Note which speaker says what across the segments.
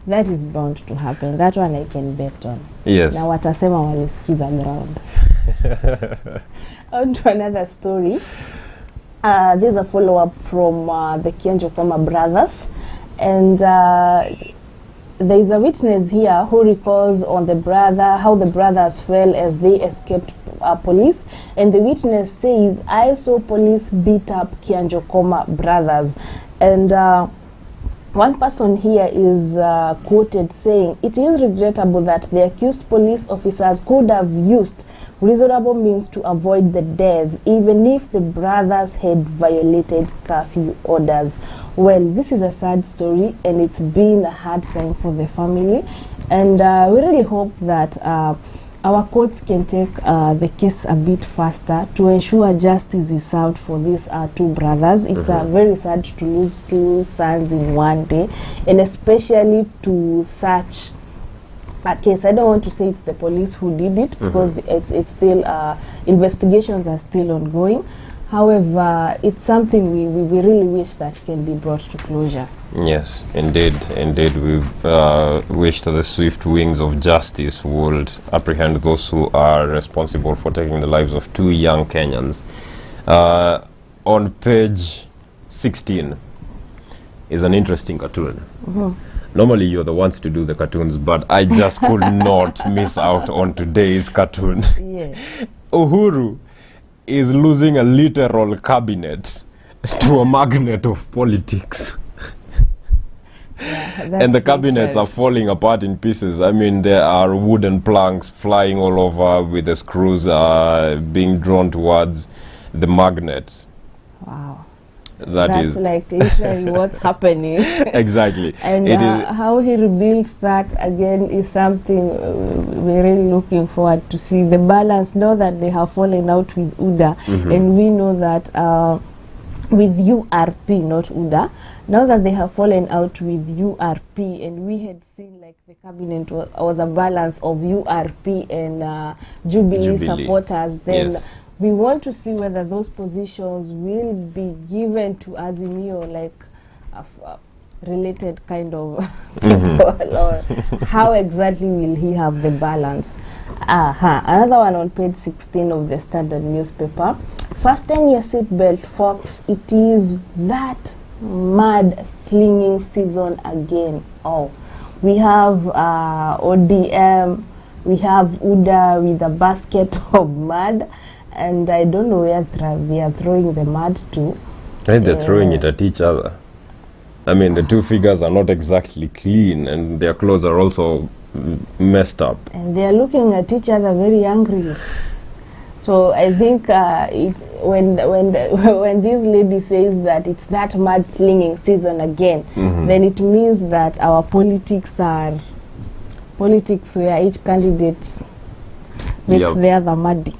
Speaker 1: That is bound to happen. That one I can bet on.
Speaker 2: Yes.
Speaker 1: Now watasema walisikiza ground. On to another story. There's a follow-up from the Kianjokoma brothers, and there is a witness here who recalls on how the brothers fell as they escaped police, and the witness says, "I saw police beat up Kianjokoma brothers," and one person here is quoted saying, "It is regrettable that the accused police officers could have used reasonable means to avoid the deaths, even if the brothers had violated curfew orders." Well, this is a sad story, and it's been a hard time for the family, and we really hope that our courts can take the case a bit faster to ensure justice is served for these two brothers. It's very sad to lose two sons in one day, and especially to such a case. I don't want to say it's the police who did it, because it's still investigations are still ongoing. However, it's something we really wish that can be brought to closure.
Speaker 2: Yes, indeed. We wish that the swift wings of justice would apprehend those who are responsible for taking the lives of two young Kenyans. On page 16 is an interesting cartoon. Normally you're the ones to do the cartoons, but I just could not miss out on today's cartoon.
Speaker 1: Yes.
Speaker 2: Uhuru is losing a literal cabinet to a magnet of politics.
Speaker 1: Yeah,
Speaker 2: and the cabinets are falling apart in pieces. I mean, there are wooden planks flying all over with the screws being drawn towards the magnet.
Speaker 1: Wow.
Speaker 2: That's
Speaker 1: like literally what's happening.
Speaker 2: Exactly.
Speaker 1: And how he rebuilds that again is something we're really looking forward to see. The balance, now that they have fallen out with UDA, and we know that with URP, not UDA, now that they have fallen out with URP, and we had seen like the cabinet was a balance of URP and Jubilee supporters, then we want to see whether those positions will be given to Azimio, like a related kind of people, or how exactly will he have the balance. Another one on page 16 of the Standard newspaper. Fasten your seatbelt, folks. It is that mud slinging season again. Oh, we have ODM, we have UDA with a basket of mud, and I don't know where they are throwing the mud to.
Speaker 2: And they're throwing it at each other. I mean, the two figures are not exactly clean, and their clothes are also messed up.
Speaker 1: And they are looking at each other very angrily. So I think when this lady says that it's that mudslinging season again, then it means that our politics where each candidate makes the other muddy.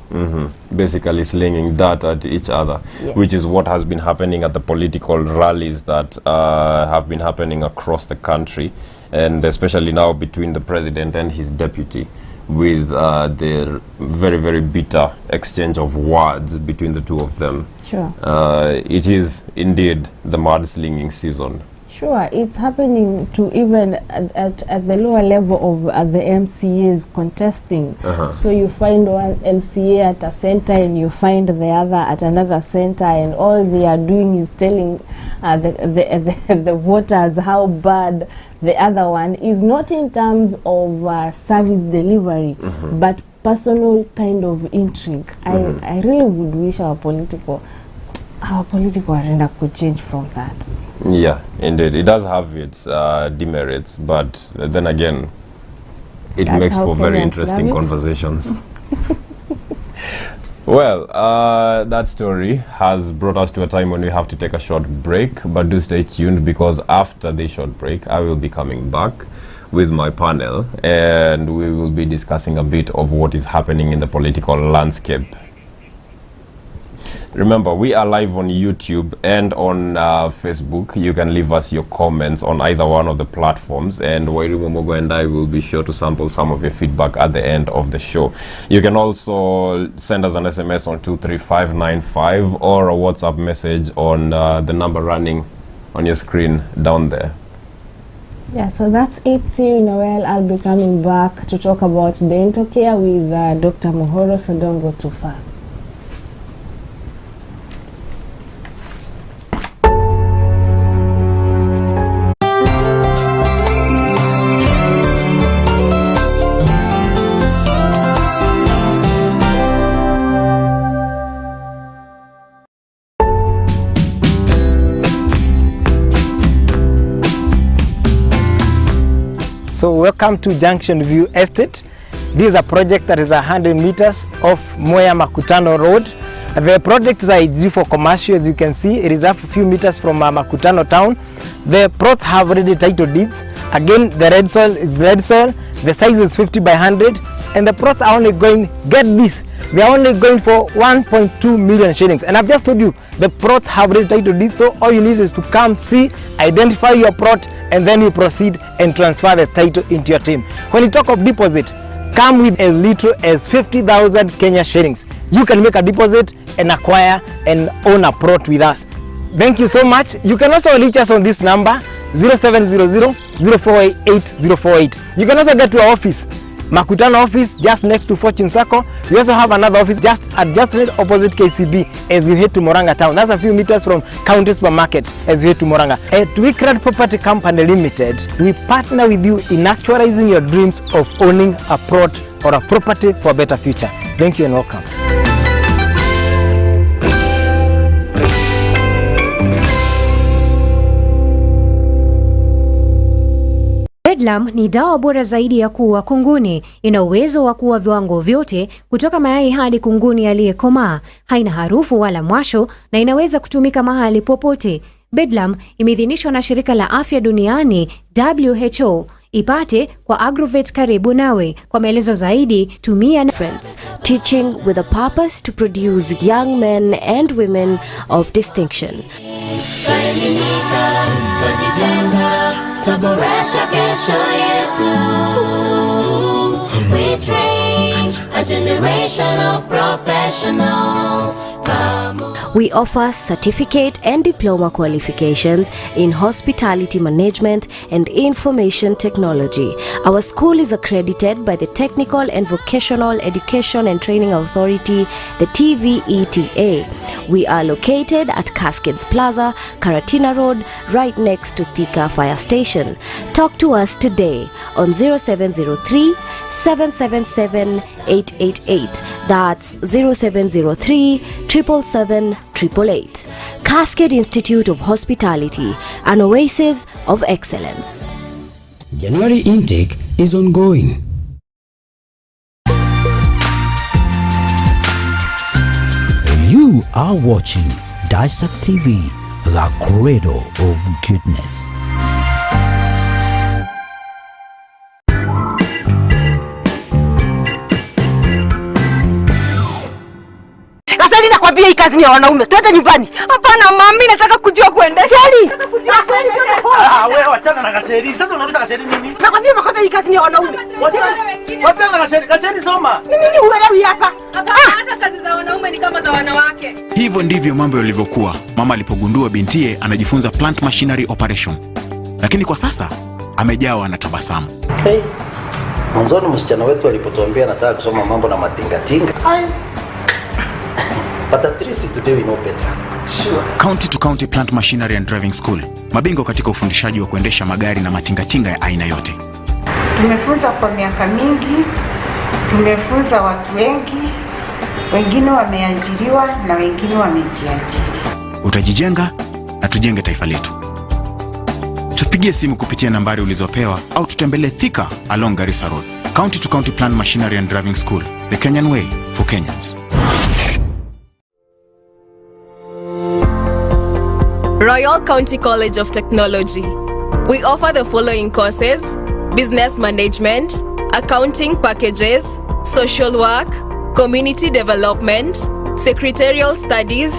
Speaker 2: Basically slinging dirt at each other, which is what has been happening at the political rallies that have been happening across the country, and especially now between the president and his deputy, with the very, very bitter exchange of words between the two of them.
Speaker 1: Sure.
Speaker 2: It is indeed the mudslinging season.
Speaker 1: Sure, it's happening to even at the lower level of the MCAs contesting. So you find one MCA at a center and you find the other at another center, and all they are doing is telling the voters how bad the other one is, not in terms of service delivery, but personal kind of intrigue. I really would wish our political arena could change from that.
Speaker 2: Yeah, indeed. It does have its demerits, but then again, it makes for very interesting conversations. Well, that story has brought us to a time when we have to take a short break, but do stay tuned, because after this short break, I will be coming back with my panel, and we will be discussing a bit of what is happening in the political landscape. Remember, we are live on YouTube and on Facebook. You can leave us your comments on either one of the platforms, and Wairimu Mogo and I will be sure to sample some of your feedback at the end of the show. You can also send us an SMS on 23595 or a WhatsApp message on the number running on your screen down there.
Speaker 1: Yeah, so that's it. See you in a while. I'll be coming back to talk about dental care with Dr. Muhoro, so don't go too far.
Speaker 3: So welcome to Junction View Estate. This is a project that is 100 meters off Moya Makutano Road. The project is ideal for commercial. As you can see, it is a few meters from Makutano town. The plots have already title deeds. Again, the red soil is red soil. The size is 50 by 100. And the plots are only going, get this, they are only going for 1.2 million shillings. And I've just told you, the plots have already title deeds. So all you need is to come see, identify your plot, and then you proceed and transfer the title into your team. When you talk of deposit, come with as little as 50,000 Kenya shillings. You can make a deposit and acquire and own a plot with us. Thank you so much. You can also reach us on this number 0700 0488 048. You can also get to our office, Makutano office, just next to Fortune Circle. We also have another office just opposite KCB as you head to Moranga town. That's a few meters from County Supermarket as you head to Moranga. At Wickred Property Company Limited, we partner with you in actualizing your dreams of owning a plot or a property for a better future. Thank you and welcome.
Speaker 4: Bedlam ni dawa bora zaidi ya kuua kunguni. Ina uwezo wa kuua viwango vyote kutoka mayai hadi kunguni aliyekomaa. Haina harufu wala mwasho na inaweza kutumika mahali popote. Bedlam imeidhinishwa na Shirika la Afya Duniani WHO. Ipate kwa Agrovet karibu nawe. Kwa maelezo zaidi tumia
Speaker 5: Friends, teaching with a purpose to produce young men and women of distinction. We train a generation of professionals. We offer certificate and diploma qualifications in hospitality management and information technology. Our school is accredited by the Technical and Vocational Education and Training Authority, the TVETA. We are located at Cascades Plaza, Karatina Road, right next to Thika Fire Station. Talk to us today on 0703 777 888. That's 0703 777 888. Cascade Institute of Hospitality, an oasis of excellence.
Speaker 6: January intake is ongoing. You are watching Dissect TV, the cradle of goodness.
Speaker 7: Kasali nakwambia hii kazi ni ya wanaume. Twende nyumbani. Hapana mami, nataka kujua kuendesha. Nataka kujua kuendesha.
Speaker 8: Wewe wachana na Kasheri. Sasa unauliza Kasheri nini?
Speaker 7: Nakwambia makosa hii kazi ni ya wanaume.
Speaker 8: Wachana na Kasheri. Kasheri soma.
Speaker 7: Nini huelewi hapa?
Speaker 9: Hata kazi za wanaume ni kama za wanawake.
Speaker 10: Hivyo ndivyo mambo yalivyokuwa mama alipogundua bintiye anajifunza plant machinery operation. Lakini kwa sasa amejawa na tabasamu.
Speaker 11: Hey, mwanzoni msichana wetu alipotuambia anataka kusoma mambo na matingatinga. But at least today we know better.
Speaker 10: Sure. County to County Plant Machinery and Driving School. Mabingwa katika ufundishaji wa kuendesha magari na matingatinga ya aina yote.
Speaker 12: Tumefunza kwa miaka mingi, tumefunza watu wengi, wengine wameajiriwa na wengine wamejiajiri.
Speaker 10: Utajijenga na tujenge taifa letu. Tupigie simu kupitia nambari ulizopewa au tutembelee Thika along Garissa Road. County to County Plant Machinery and Driving School. The Kenyan way for Kenyans.
Speaker 9: Royal County College of Technology. We offer the following courses: business management, accounting packages, social work, community development, secretarial studies,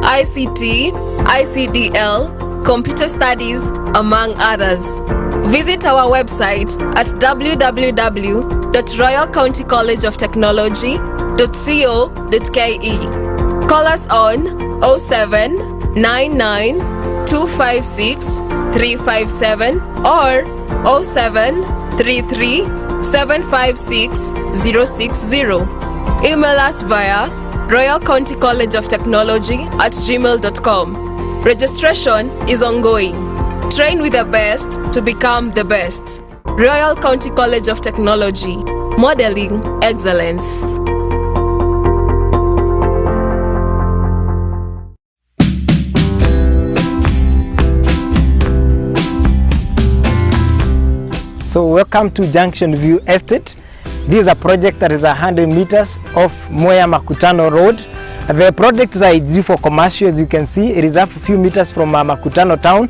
Speaker 9: ICT, ICDL, computer studies, among others. Visit our website at www.royalcountycollegeoftechnology.co.ke. Call us on 0799 256 357 or 0733 756 060. Email us via Royal County College of Technology @gmail.com. Registration is ongoing. Train with the best to become the best. Royal County College of Technology, modeling excellence.
Speaker 3: So welcome to Junction View Estate. This is a project that is 100 meters off Mwea Makutano Road. The project is ideal for commercial. As you can see, it is a few meters from Makutano town.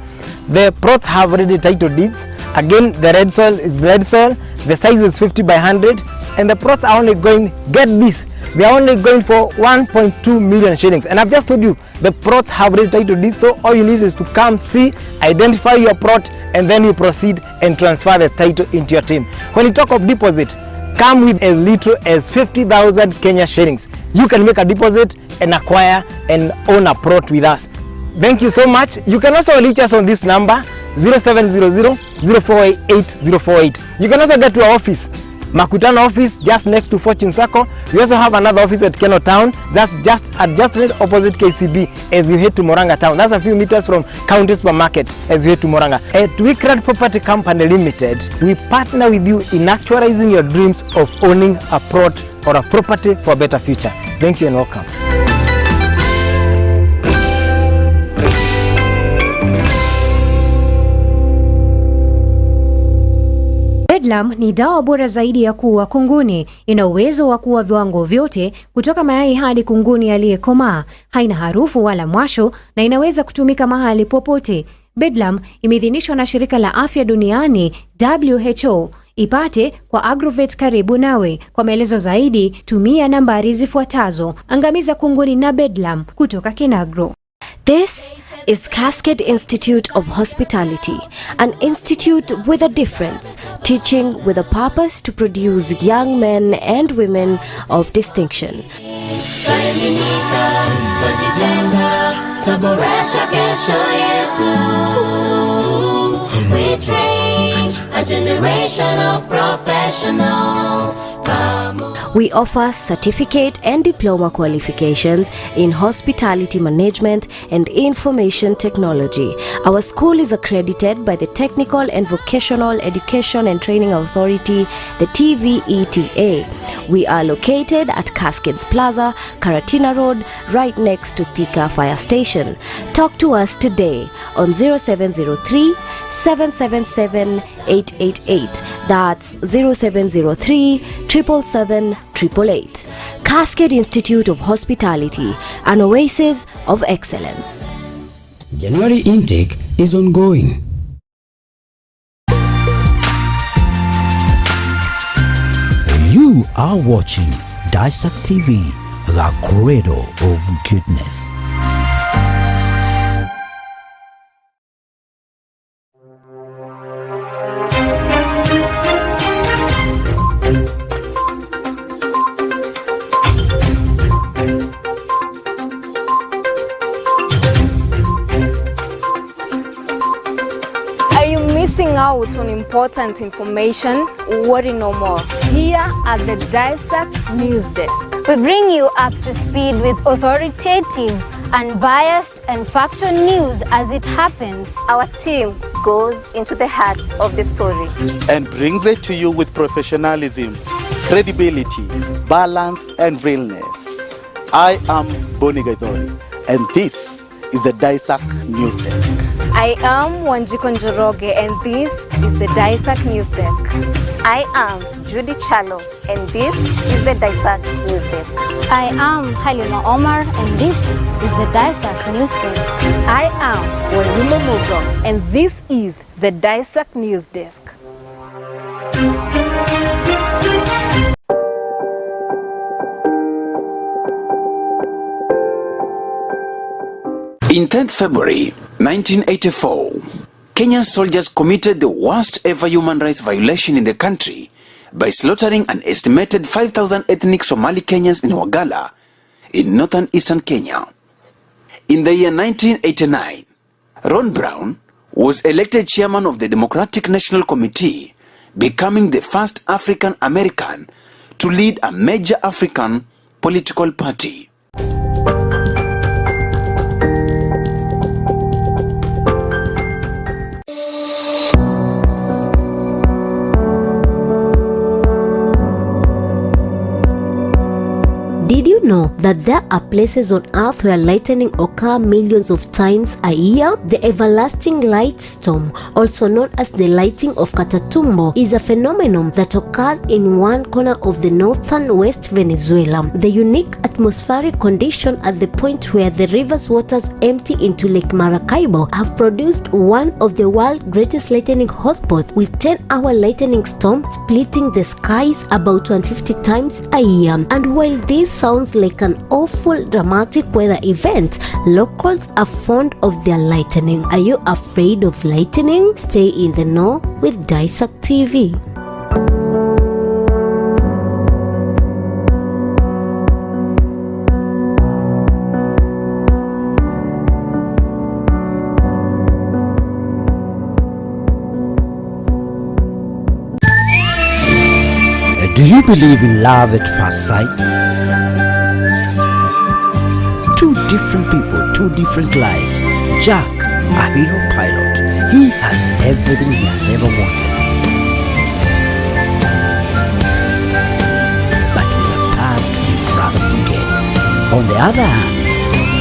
Speaker 3: The plots have already title deeds. Again, the red soil is red soil. The size is 50 by 100. And the plots are only going, get this, they are only going for 1.2 million shillings. And I've just told you, the plots have already title deeds. So all you need is to come see, identify your plot, and then you proceed and transfer the title into your team. When you talk of deposit, come with as little as 50,000 Kenya shillings. You can make a deposit and acquire and own a plot with us. Thank you so much. You can also reach us on this number 0700 0488 048. You can also get to our office, Makutano office, just next to Fortune Circle. We also have another office at Keno Town. That's just right opposite KCB as you head to Moranga Town. That's a few meters from County Supermarket as you head to Moranga. At Wickred Property Company Limited, we partner with you in actualizing your dreams of owning a plot or a property for a better future. Thank you and welcome.
Speaker 4: Bedlam ni dawa bora zaidi ya kuua kunguni. Ina uwezo wa kuua viwango vyote kutoka mayai hadi kunguni aliyekomaa. Haina harufu wala mwasho na inaweza kutumika mahali popote. Bedlam imeidhinishwa na Shirika la Afya Duniani WHO. Ipate kwa Agrovet karibu nawe. Kwa maelezo zaidi tumia nambari zifuatazo. Angamiza kunguni na Bedlam kutoka Kinagro.
Speaker 5: This is Cascade Institute of Hospitality, an institute with a difference, teaching with a purpose to produce young men and women of distinction.
Speaker 13: We train a generation of professionals.
Speaker 5: We offer certificate and diploma qualifications in hospitality management and information technology. Our school is accredited by the Technical and Vocational Education and Training Authority, the TVETA. We are located at Cascades Plaza, Karatina Road, right next to Thika Fire Station. Talk to us today on 0703 777 888. That's 0703 777 888. Cascade Institute of Hospitality, an oasis of excellence.
Speaker 6: January intake is ongoing. You are watching Dissect TV, the cradle of goodness.
Speaker 1: Out on important information, worry no more. Here at the Dissect News Desk,
Speaker 14: we bring you up to speed with authoritative, unbiased and factual news as it happens.
Speaker 15: Our team goes into the heart of the story
Speaker 8: and brings it to you with professionalism, credibility, balance and realness. I am Boni Gaidori and this is the Dissect News Desk.
Speaker 1: I am Wanjiko Njoroge and this is the Dissect News Desk.
Speaker 15: I am Judy Chalo and this is the Dissect News Desk.
Speaker 14: I am Halima Omar and this is the Dissect News Desk.
Speaker 1: I am Walima Mugo and this is the Dissect News Desk.
Speaker 16: In 10th February 1984, Kenyan soldiers committed the worst ever human rights violation in the country by slaughtering an estimated 5,000 ethnic Somali Kenyans in Wagala, in northern eastern Kenya. In the year 1989, Ron Brown was elected chairman of the Democratic National Committee, becoming the first African American to lead a major African political party.
Speaker 5: Did you know that there are places on Earth where lightning occur millions of times a year? The everlasting light storm, also known as the lighting of Catatumbo, is a phenomenon that occurs in one corner of the northern West Venezuela. The unique atmospheric condition at the point where the river's waters empty into Lake Maracaibo have produced one of the world's greatest lightning hotspots, with 10-hour lightning storm splitting the skies about 150 times a year. And while this sounds like an awful dramatic weather event, locals are fond of their lightning. Are you afraid of lightning? Stay in the know with Daisak TV.
Speaker 6: Do you believe in love at first sight? Two different people, two different lives. Jack, a hero pilot, he has everything he has ever wanted. But with a past he'd rather forget. On the other hand,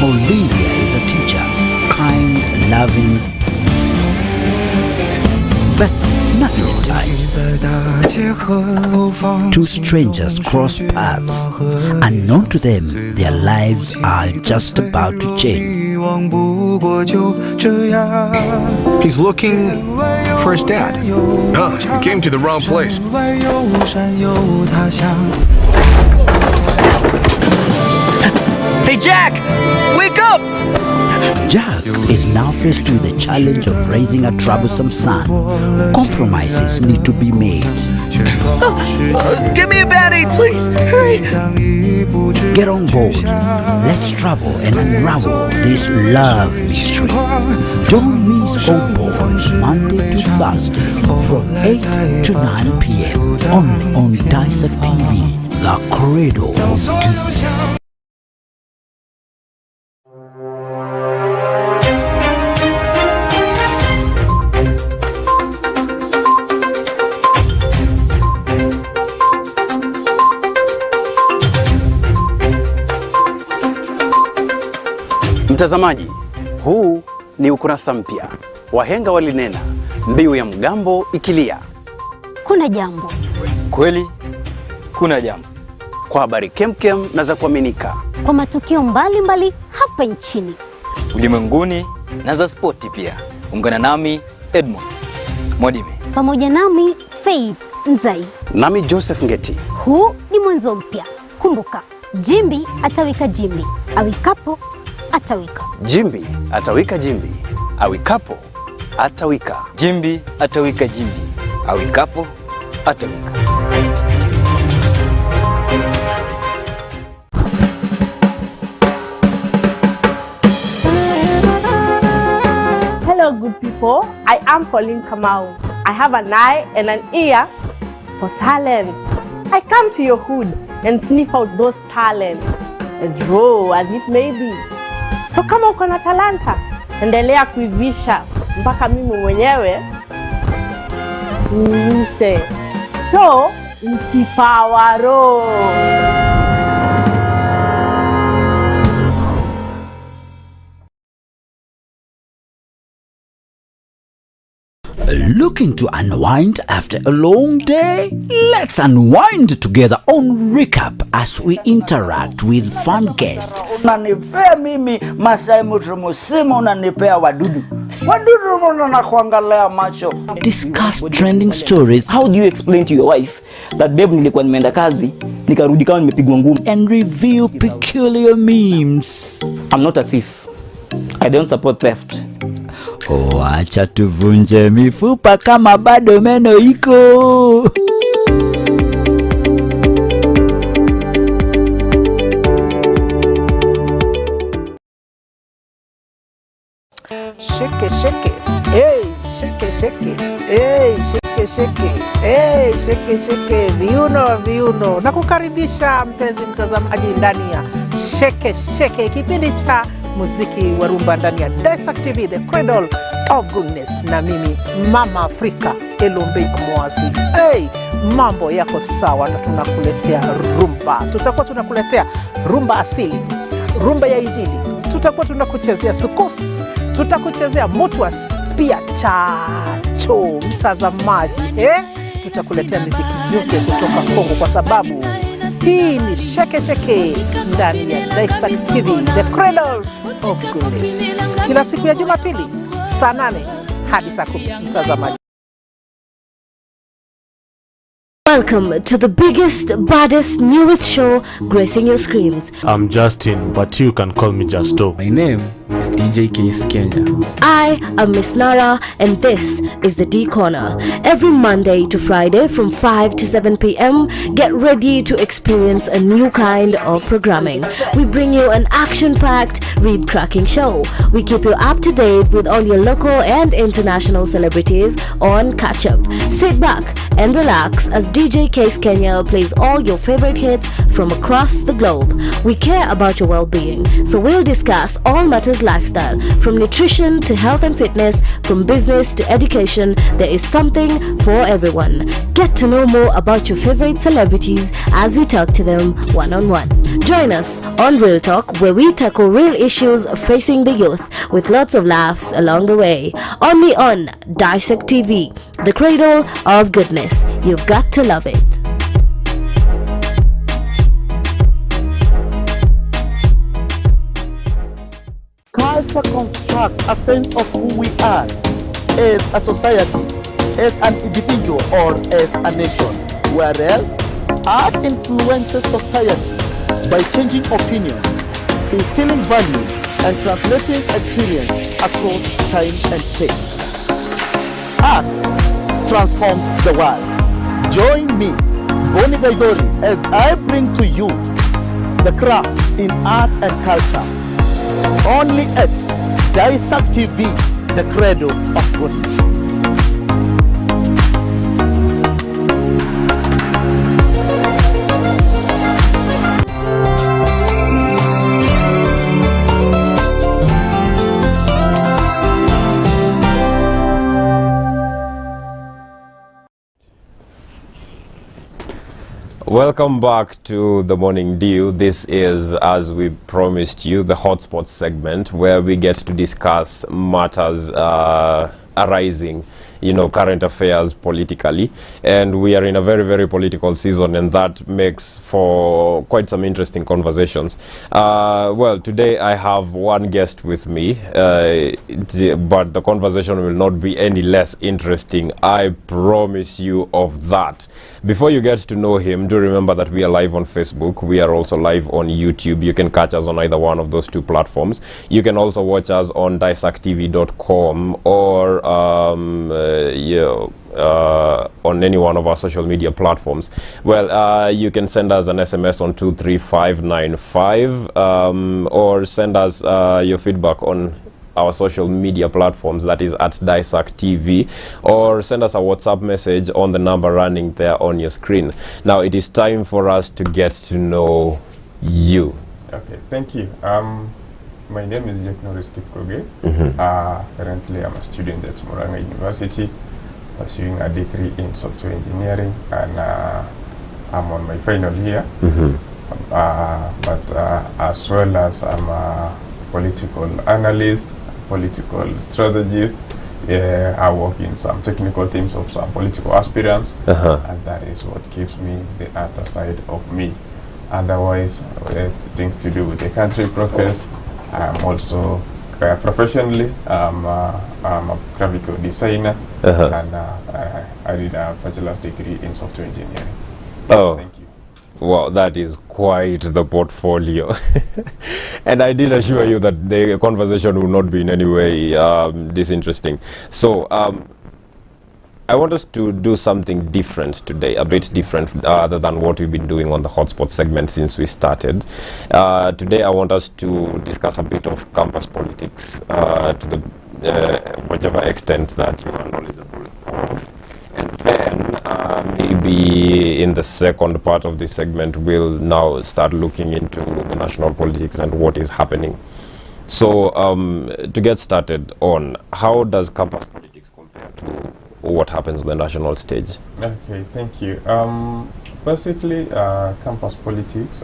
Speaker 6: Olivia is a teacher, kind, loving, but nothing at times. Two strangers cross paths. Unknown to them, their lives are just about to change.
Speaker 17: He's looking for his dad. Oh, he came to the wrong place.
Speaker 6: Hey Jack! Wake up! Jack is now faced with the challenge of raising a troublesome son. Compromises need to be made.
Speaker 18: Give me a Band-Aid, please! Hurry!
Speaker 6: Get on board. Let's travel and unravel this love mystery. Don't miss Old Boys Monday to Thursday from 8 to 9 p.m. only on Daisak TV, the Credo of Goodness.
Speaker 19: Mtazamaji, huu ni ukurasa mpya. Wahenga walinena, mbiu ya mgambo ikilia,
Speaker 14: kuna jambo.
Speaker 19: Kweli kuna jambo. Kwa habari kemkem na za kuaminika,
Speaker 14: Kwa matukio mbalimbali hapa nchini,
Speaker 20: ulimwenguni na za spoti pia. Ungana nami Edmond Modime.
Speaker 14: Pamoja nami Faith Nzai.
Speaker 19: Nami Joseph Ngeti.
Speaker 14: Huu ni mwanzo mpya. Kumbuka, Jimbi atawika Jimbi, awikapo atawika.
Speaker 19: Jimbi atawika Jimbi, awikapo atawika.
Speaker 20: Jimbi atawika Jimbi, awikapo atawika.
Speaker 21: Hello good people, I am Pauline Kamau. I have an eye and an ear for talent. I come to your hood and sniff out those talents, as raw as it may be. So kama uko na talanta, endelea kuivisha mpaka mimi mwenyewe niuse. So, mkipawaro.
Speaker 6: Looking to unwind after a long day? Let's unwind together on Recap as we interact with fun guests.
Speaker 22: Unanipea mimi Masai Musimu, unanipea wadudu. Wadudu mbona kuangalia macho.
Speaker 6: Discuss trending stories.
Speaker 23: How do you explain to your wife that babe nilikuwa nimeenda kazi nikarudi kama nimepigwa ngumi?
Speaker 6: And review peculiar memes.
Speaker 23: I'm not a thief. I don't support theft.
Speaker 6: Oh, acha tuvunje mifupa kama bado meno iko.
Speaker 22: Shake it, shake it. Hey.
Speaker 2: sheke. Hey, sheke sheke. Hey, sheke sheke. Viuno. Nakukaribisha mpenzi mtazamaji ndani ya Sheke Sheke, kipindi cha muziki wa rumba ndani ya Daisak TV, the cradle of goodness. Na mimi Mama Afrika Elombe Mwasi. Hey, mambo yako sawa na tunakuletea rumba. Tutakuwa tunakuletea rumba asili, rumba ya injili. Tutakuwa tunakuchezea sukus, tutakuchezea mutwas, pia chacho mtazamaji. Tutakuletea muziki yote kutoka Kongo kwa sababu hii ni Sheke Sheke ndani ya Daisak TV, the cradle of goodness. Kila siku ya Jumapili saa 8 hadi saa 10 mtazamaji.
Speaker 5: Welcome to the biggest, baddest, newest show gracing your screens.
Speaker 7: I'm Justin, but you can call me Justo.
Speaker 11: My name is DJ Case Kenya.
Speaker 5: I am Miss Nara, and this is the D Corner. Every Monday to Friday from 5 to 7 p.m, get ready to experience a new kind of programming. We bring you an action-packed, rib-cracking show. We keep you up to date with all your local and international celebrities on Catch Up. Sit back and relax as DJ Case Kenya plays all your favorite hits from across the globe. We care about your well-being, so we'll discuss all matters lifestyle, from nutrition to health and fitness, from business to education. There is something for everyone. Get to know more about your favorite celebrities as we talk to them one-on-one. Join us on Real Talk, where we tackle real issues facing the youth with lots of laughs along the way. Only on Daisak TV, the cradle of goodness. You've got to love it.
Speaker 8: Culture constructs a sense of who we are as a society, as an individual, or as a nation. Whereas art influences society by changing opinions, instilling values, and translating experience across time and space. Art transforms the world. Join me, Boni Gaidori, as I bring to you the craft in art and culture. Only at Daisak TV, the cradle of goodness.
Speaker 24: Welcome back to the Morning Dew. This is, as we promised you, the Hotspot segment where we get to discuss matters arising, current affairs politically. And we are in a very, very political season, and that makes for quite some interesting conversations. Well, today I have one guest with me, but the conversation will not be any less interesting. I promise you of that. Before you get to know him, do remember that we are live on Facebook. We are also live on YouTube. You can catch us on either one of those two platforms. You can also watch us on DaisakTV.com or on any one of our social media platforms. Well, you can send us an SMS on 23595 or send us your feedback on our social media platforms, that is at Daisak TV, or send us a WhatsApp message on the number running there on your screen. Now it is time for us to get to know you.
Speaker 25: Okay, thank you. My name is Jack Norris Kipkoge. Currently I'm a student at Murang'a University, pursuing a degree in software engineering, and I'm on my final year. But as well as I'm a political analyst, political strategist. I work in some technical teams of some political aspirants, and that is what gives me the other side of me. Otherwise, things to do with the country progress. I'm also professionally, I'm a graphical designer, and I did a bachelor's degree in software engineering. Yes, thank you.
Speaker 24: Wow, that is quite the portfolio. And I did assure you that the conversation will not be in any way disinteresting. So I want us to do something different today, a bit different other than what we've been doing on the Hotspot segment since we started. Today I want us to discuss a bit of campus politics, to the whichever extent that you are knowledgeable of. And then maybe in the second part of this segment, we'll now start looking into the national politics and what is happening. So to get started on, how does campus politics compare to what happens on the national stage?
Speaker 25: Okay, thank you. Basically, campus politics,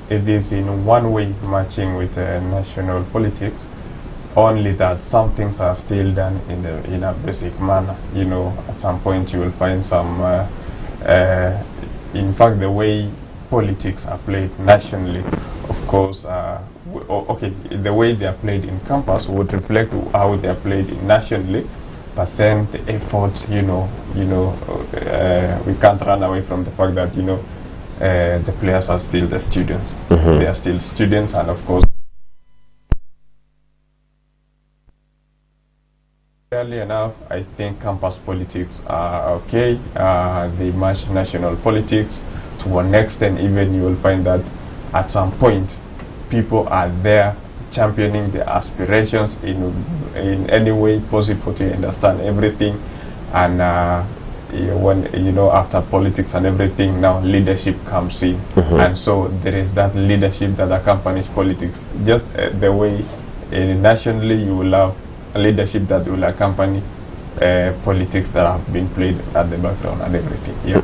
Speaker 25: it is in one way matching with national politics, only that some things are still done in a basic manner. You know, at some point you will find some, in fact, the way politics are played nationally, of course, okay, the way they are played in campus would reflect how they are played nationally, but then the effort, we can't run away from the fact that, the players are still the students. They are still students, and of course, fairly enough, I think campus politics are okay. They match national politics to an extent. Even you will find that at some point, people are there championing their aspirations in any way possible to understand everything. And when after politics and everything, now leadership comes in, and so there is that leadership that accompanies politics. Just the way nationally you will have a leadership that will accompany politics that have been played at the background and everything. Yeah.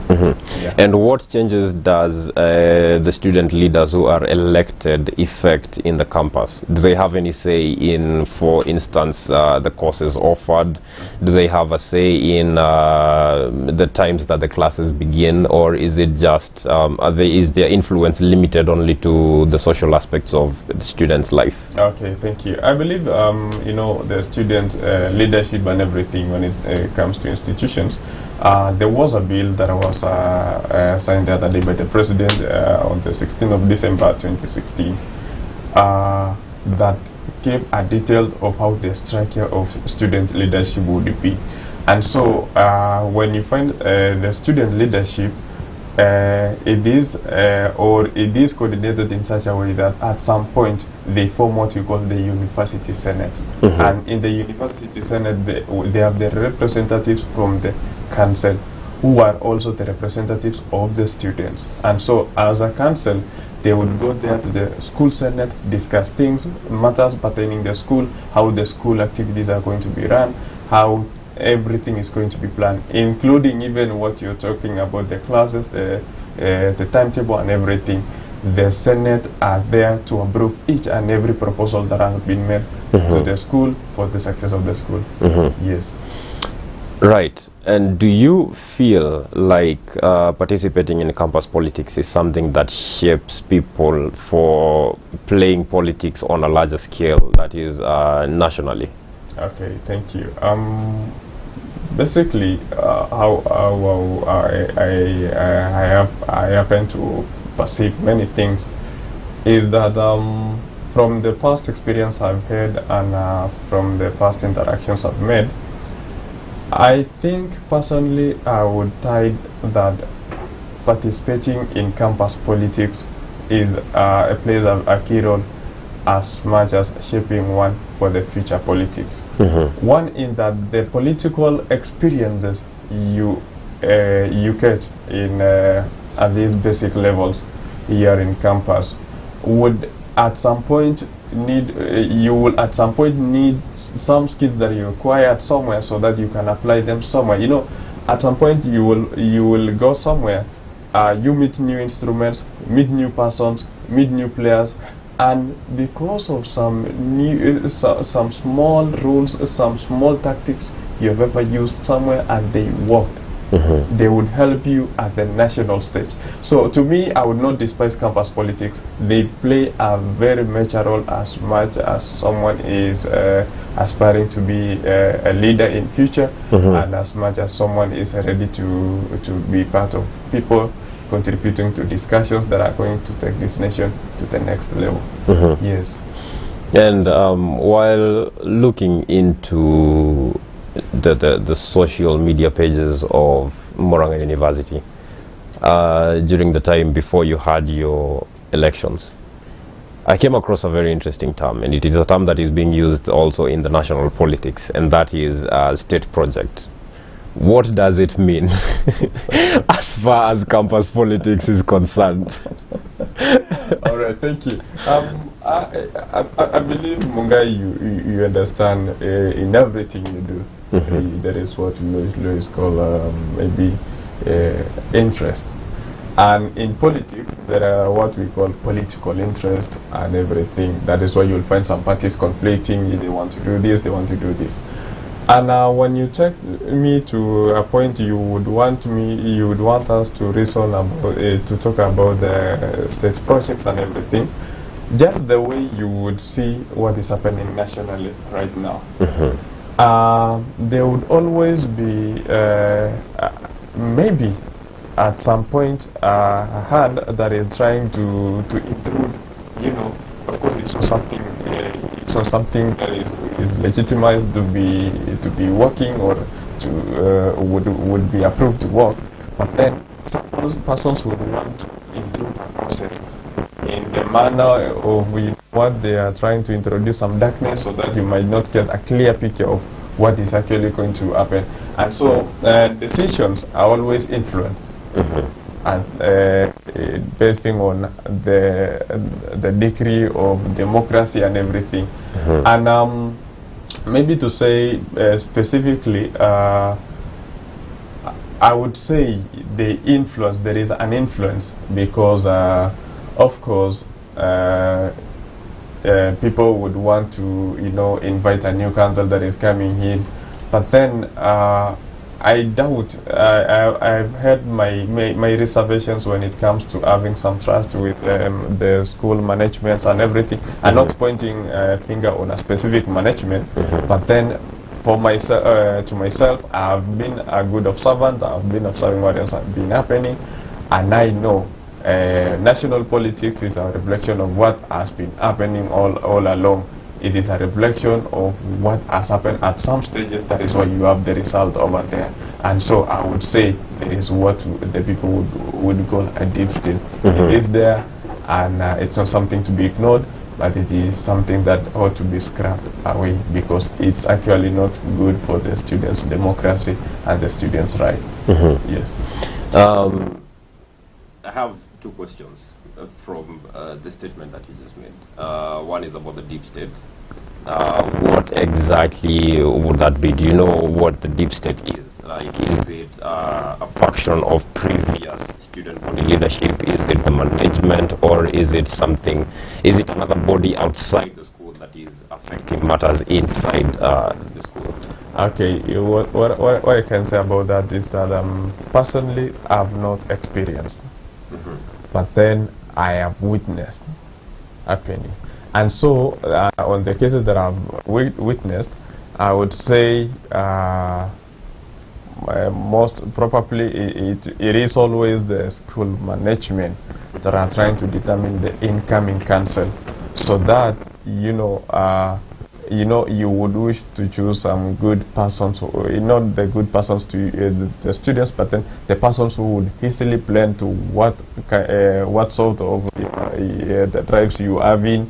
Speaker 24: And what changes does the student leaders who are elected effect in the campus? Do they have any say in, for instance, the courses offered? Do they have a say in the times that the classes begin, or is it just is their influence limited only to the social aspects of the student's life?
Speaker 25: Okay, thank you. I believe the student leadership and everything when it comes to institutions. There was a bill that was signed the other day by the president on the 16th of December 2016 that gave a detail of how the structure of student leadership would be. And so when you find the student leadership, it is coordinated in such a way that at some point they form what we call the University Senate. And in the University Senate, they have the representatives from the council, who are also the representatives of the students. And so as a council, they would go there to the school senate, discuss things, matters pertaining the school, how the school activities are going to be run, how everything is going to be planned, including even what you're talking about, the classes, the timetable and everything. The Senate are there to approve each and every proposal that has been made to the school for the success of the school. Yes.
Speaker 24: Right. And do you feel like participating in campus politics is something that shapes people for playing politics on a larger scale, that is nationally?
Speaker 25: Okay, thank you. Basically, how I happen to perceive many things is that from the past experience I've had and from the past interactions I've made, I think personally I would tie that participating in campus politics is plays a key role as much as shaping one for the future politics. One, in that the political experiences you get in at these basic levels here in campus would at some point need some skills that you acquired somewhere so that you can apply them somewhere. At some point you will go somewhere, you meet new instruments, meet new persons, meet new players, and because of some small rules, some small tactics you have ever used somewhere and they worked, they would help you at the national stage. So to me, I would not despise campus politics. They play a very major role as much as someone is aspiring to be a leader in future, and as much as someone is ready to be part of people contributing to discussions that are going to take this nation to the next level. Yes.
Speaker 24: And while looking into the social media pages of Moranga University during the time before you had your elections, I came across a very interesting term, and it is a term that is being used also in the national politics, and that is state project. What does it mean as far as campus politics is concerned?
Speaker 25: All right, thank you. I believe, Mungai, you understand in everything you do. That is what we always call maybe interest. And in politics, there are what we call political interest and everything. That is why you'll find some parties conflicting. They want to do this, they want to do this. And when you take me to a point, you would want us to reason about, to talk about the state projects and everything, just the way you would see what is happening nationally right now. There would always be, maybe at some point, a hand that is trying to intrude. You know, of course, it's not something that is legitimized to be working or to would be approved to work. But then some persons would want to intrude the process in the manner of what they are trying to introduce some darkness, so that you might not get a clear picture of what is actually going to happen. And so decisions are always influenced. And basing on the degree of democracy and everything. And maybe to say specifically, I would say the influence, there is an influence because of course people would want to, you know, invite a new council that is coming in, but then I doubt, I've had my reservations when it comes to having some trust with the school managements and everything. I'm not pointing a finger on a specific management, but then for myself, to myself, I've been a good observant. I've been observing what else has been happening, and I know national politics is a reflection of what has been happening all along. It is a reflection of what has happened at some stages. That is why you have the result over there. And so I would say it is what the people would call a deep state. It is there, and it's not something to be ignored, but it is something that ought to be scrapped away, because it's actually not good for the students' democracy and the students' right. Yes.
Speaker 24: I have two questions from the statement that you just made. One is about the deep state. What exactly would that be? Do you know what the deep state is? Like, is it a function of previous student body leadership? Is it the management, or is it something? Is it another body outside the school that is affecting matters inside the school?
Speaker 25: Okay, what I can say about that is that personally I have not experienced, but then I have witnessed happening. And so on the cases that I've witnessed, I would say most probably it is always the school management that are trying to determine the incoming council, so that you would wish to choose some good persons, not the good persons to the students, but then the persons who would easily blend to what sort of the drives you have in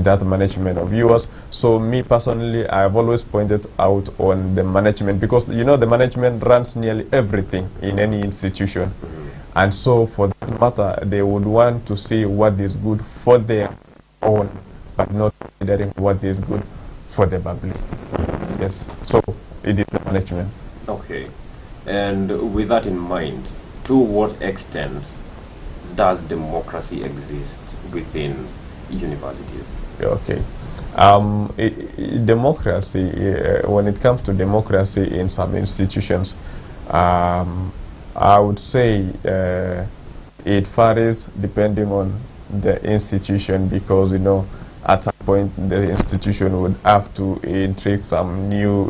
Speaker 25: that management of yours. So me personally, I have always pointed out on the management, because the management runs nearly everything in any institution, and so for that matter, they would want to see what is good for their own, but not considering what is good for the public. Yes, so it is the management.
Speaker 24: Okay, and with that in mind, to what extent does democracy exist within universities?
Speaker 25: Okay. Democracy, when it comes to democracy in some institutions, I would say it varies depending on the institution, because at some point the institution would have to intrigue some new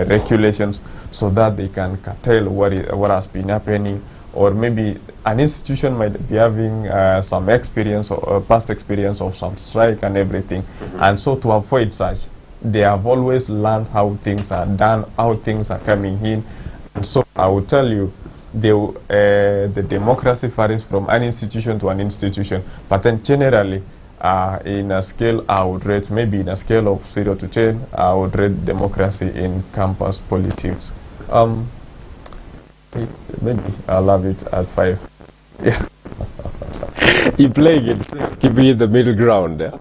Speaker 25: regulations so that they can curtail what has been happening. Or maybe an institution might be having some experience or past experience of some strike and everything. And so to avoid such, they have always learned how things are done, how things are coming in. And so I will tell you, the democracy varies from an institution to an institution. But then generally, in a scale, I would rate, maybe in a scale of 0 to 10, I would rate democracy in campus politics. Maybe I'll have it at 5. Yeah.
Speaker 24: You playing it safe, keeping it the middle ground. Yeah?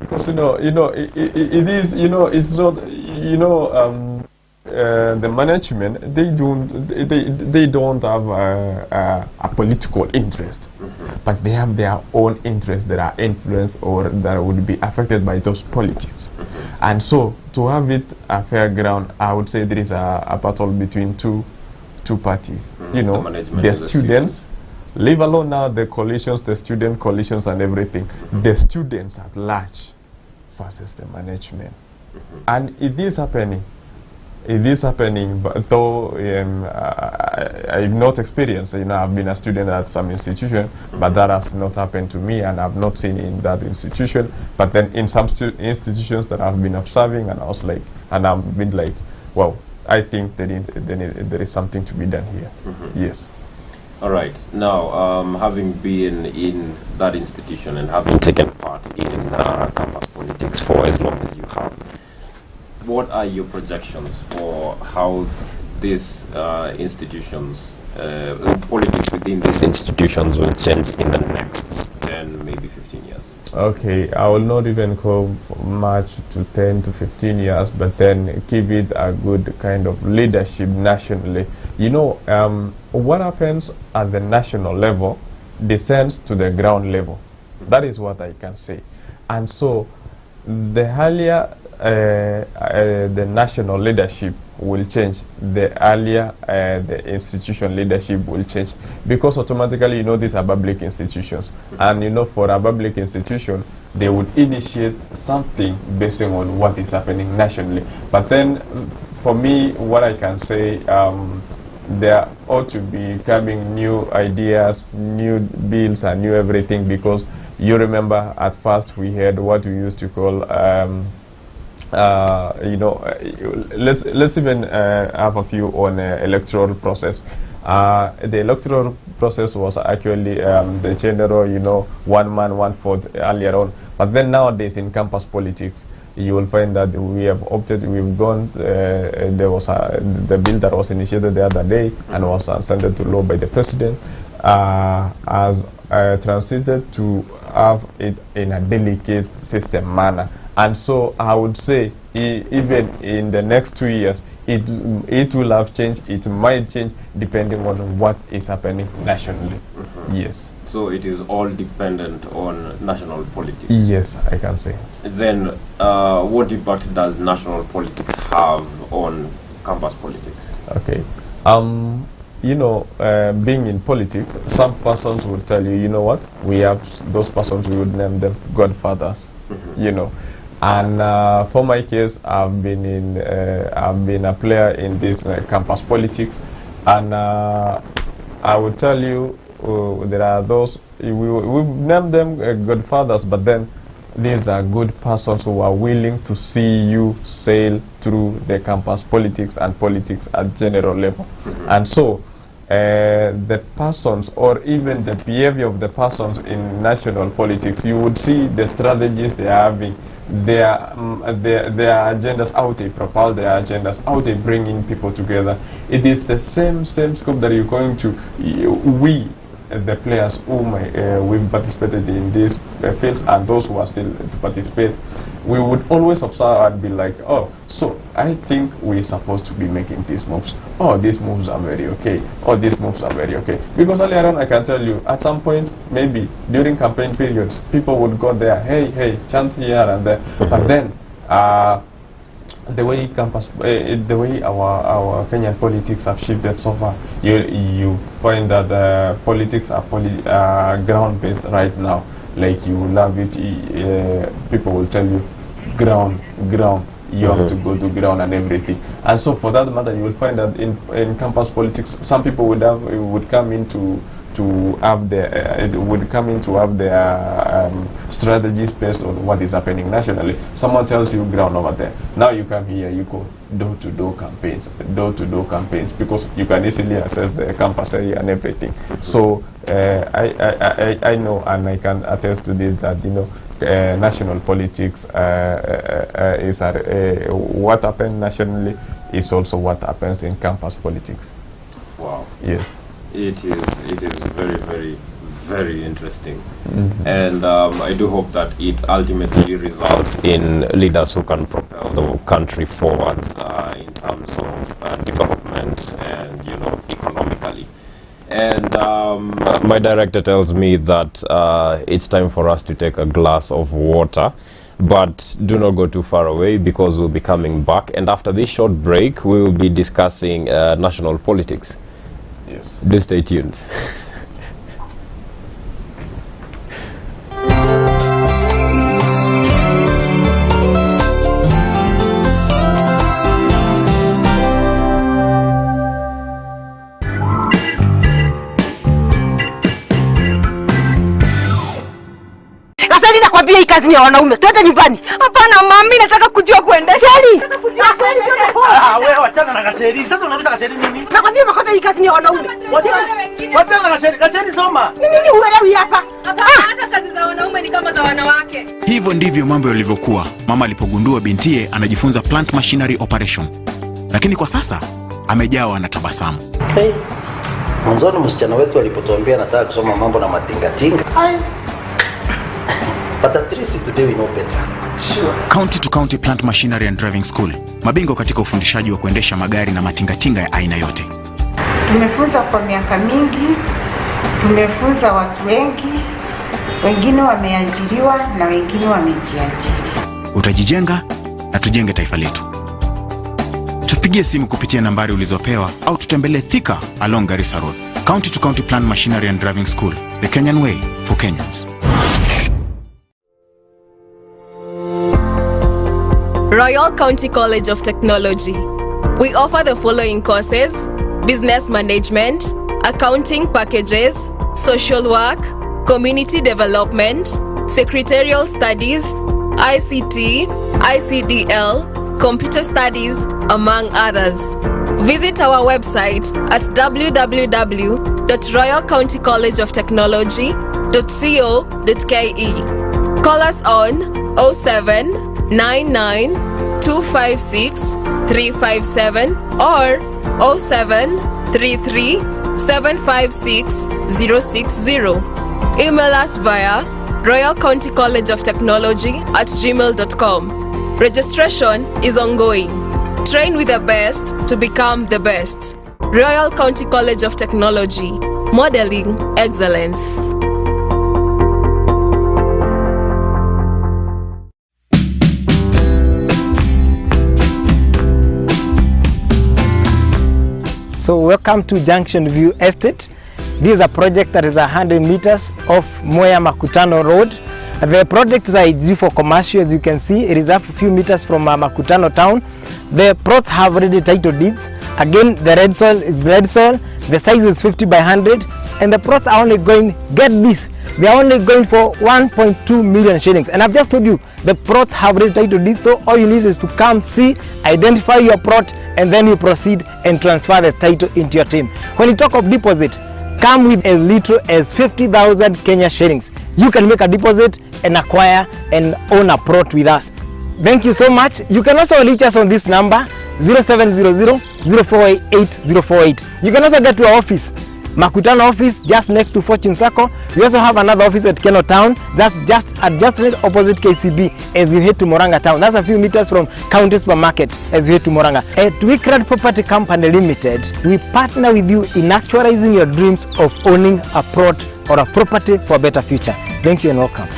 Speaker 25: Because it is, it's not, the management, they don't have a political interest, but they have their own interests that are influenced or that would be affected by those politics. And so to have it a fair ground, I would say there is a battle between two parties. The students, leave alone now the coalitions, the student coalitions and everything, the students at large versus the management. And it is happening. It is happening, but though I've not experienced, I've been a student at some institution, but that has not happened to me, and I've not seen in that institution. But then in some institutions that I've been observing, and I was like, and I've been like, well, I think that there is something to be done here. Yes.
Speaker 24: All right. Now, having been in that institution and having taken part in campus politics for as long as you have, what are your projections for how these institutions, politics within these institutions will change in the next 10, maybe 15 years?
Speaker 25: Okay, I will not even go much to 10 to 15 years, but then give it a good kind of leadership nationally. What happens at the national level descends to the ground level. That is what I can say. And so the earlier the national leadership will change, the earlier the institution leadership will change, because automatically these are public institutions, and for a public institution they would initiate something based on what is happening nationally. But then for me, what I can say, there ought to be coming new ideas, new bills and new everything, because you remember at first we had what we used to call let's even have a few on electoral process. The electoral process was actually the general, one man, one vote earlier on. But then nowadays in campus politics, you will find that we have opted, we've gone, there was the bill that was initiated the other day and was sent to law by the president, as transited to have it in a delicate system manner. And so I would say even in the next 2 years, it will have changed. It might change depending on what is happening nationally. Yes.
Speaker 24: So it is all dependent on national politics.
Speaker 25: Yes, I can say.
Speaker 24: Then what impact does national politics have on campus politics?
Speaker 25: Okay. Being in politics, some persons would tell you, what, we have those persons, we would name them godfathers, And for my case, I've been a player in this campus politics, and I would tell you there are those we've named them godfathers, but then these are good persons who are willing to see you sail through the campus politics and politics at general level, and so. The persons, or even the behavior of the persons in national politics, you would see the strategies they are having, their agendas, how they propel their agendas, how they bring in people together. It is the same scope that you're going to, we, the players whom we've participated in these fields and those who are still to participate, we would always observe and be like, oh, so I think we're supposed to be making these moves. Oh, these moves are very okay. Oh, these moves are very okay. Because earlier on, I can tell you, at some point, maybe during campaign periods, people would go there, hey, chant here and there. But then, the way our Kenyan politics have shifted so far, you find that politics are ground-based right now. Like you love it, people will tell you, ground, you have to go to ground and everything. And so for that matter, you will find that in campus politics, some people would come into to have their would come in to have their strategies based on what is happening nationally. Someone tells you ground over there. Now you come here, you go door-to-door campaigns, because you can easily access the campus area and everything. So I know, and I can attest to this, that national politics is what happens nationally is also what happens in campus politics.
Speaker 24: Wow.
Speaker 25: Yes.
Speaker 24: It is very, very, very interesting. And I do hope that it ultimately results in leaders who can propel the country forward in terms of development and, economically. And my director tells me that it's time for us to take a glass of water. But do not go too far away, because we'll be coming back. And after this short break, we will be discussing national politics.
Speaker 25: Yes.
Speaker 24: Do stay tuned.
Speaker 3: Nakwambia hii kazi ni ya wanaume. Twende nyumbani. Hapana mami, nataka kujua kuendesha. Nataka kujua kuendesha.
Speaker 22: Wewe wachana na Gasheri. Sasa unauliza Gasheri nini?
Speaker 3: Nakwambia makosa hii kazi ni ya wanaume.
Speaker 22: Wachana na Gasheri. Gasheri soma.
Speaker 3: Nini huelewi hapa?
Speaker 4: Hata kazi za wanaume ni kama za wanawake.
Speaker 9: Hivyo ndivyo mambo yalivyokuwa mama alipogundua bintiye anajifunza plant machinery operation. Lakini kwa sasa amejawa na tabasamu.
Speaker 22: Mwanzoni msichana wetu alipotuambia anataka kusoma mambo na matingatinga. But at least today we know better. Sure.
Speaker 9: County to County Plant Machinery and Driving School. Mabingwa katika ufundishaji wa kuendesha magari na matingatinga ya aina yote.
Speaker 10: Tumefunza kwa miaka mingi, tumefunza watu wengi, wengine wameajiriwa na wengine wamejiajiri.
Speaker 9: Utajijenga na tujenge taifa letu. Tupigie simu kupitia nambari ulizopewa au tutembelee Thika along Garissa Road. County to County Plant Machinery and Driving School. The Kenyan way for Kenyans.
Speaker 12: Royal County College of Technology. We offer the following courses: business management, accounting packages, social work, community development, secretarial studies, ICT, ICDL, computer studies, among others. Visit our website at www.royalcountycollegeoftechnology.co.ke. Call us on 0799 256 357 or 0733 756 060. Email us via royalcountycollegeoftechnology@gmail.com. Registration is ongoing. Train with the best to become the best. Royal County College of Technology, modeling excellence.
Speaker 26: So welcome to Junction View Estate. This is a project that is 100 meters off Mwea Makutano Road. The project is ideal for commercial. As you can see, it is a few meters from Makutano town. The plots have already title deeds. Again, the red soil is red soil. The size is 50 by 100. And the plots are only going, get this, they are only going for 1.2 million shillings. And I've just told you, the plots have already title deeds. So all you need is to come see, identify your plot, and then you proceed and transfer the title into your team. When you talk of deposit, come with as little as 50,000 Kenya shillings. You can make a deposit and acquire and own a plot with us. Thank you so much. You can also reach us on this number 0700 048 048. You can also get to our office, Makutano office, just next to Fortune Circle. We also have another office at Keno Town. That's just right opposite KCB as you head to Moranga Town. That's a few meters from County Supermarket as you head to Moranga. At Wickrad Property Company Limited, we partner with you in actualizing your dreams of owning a plot or a property for a better future. Thank you and welcome.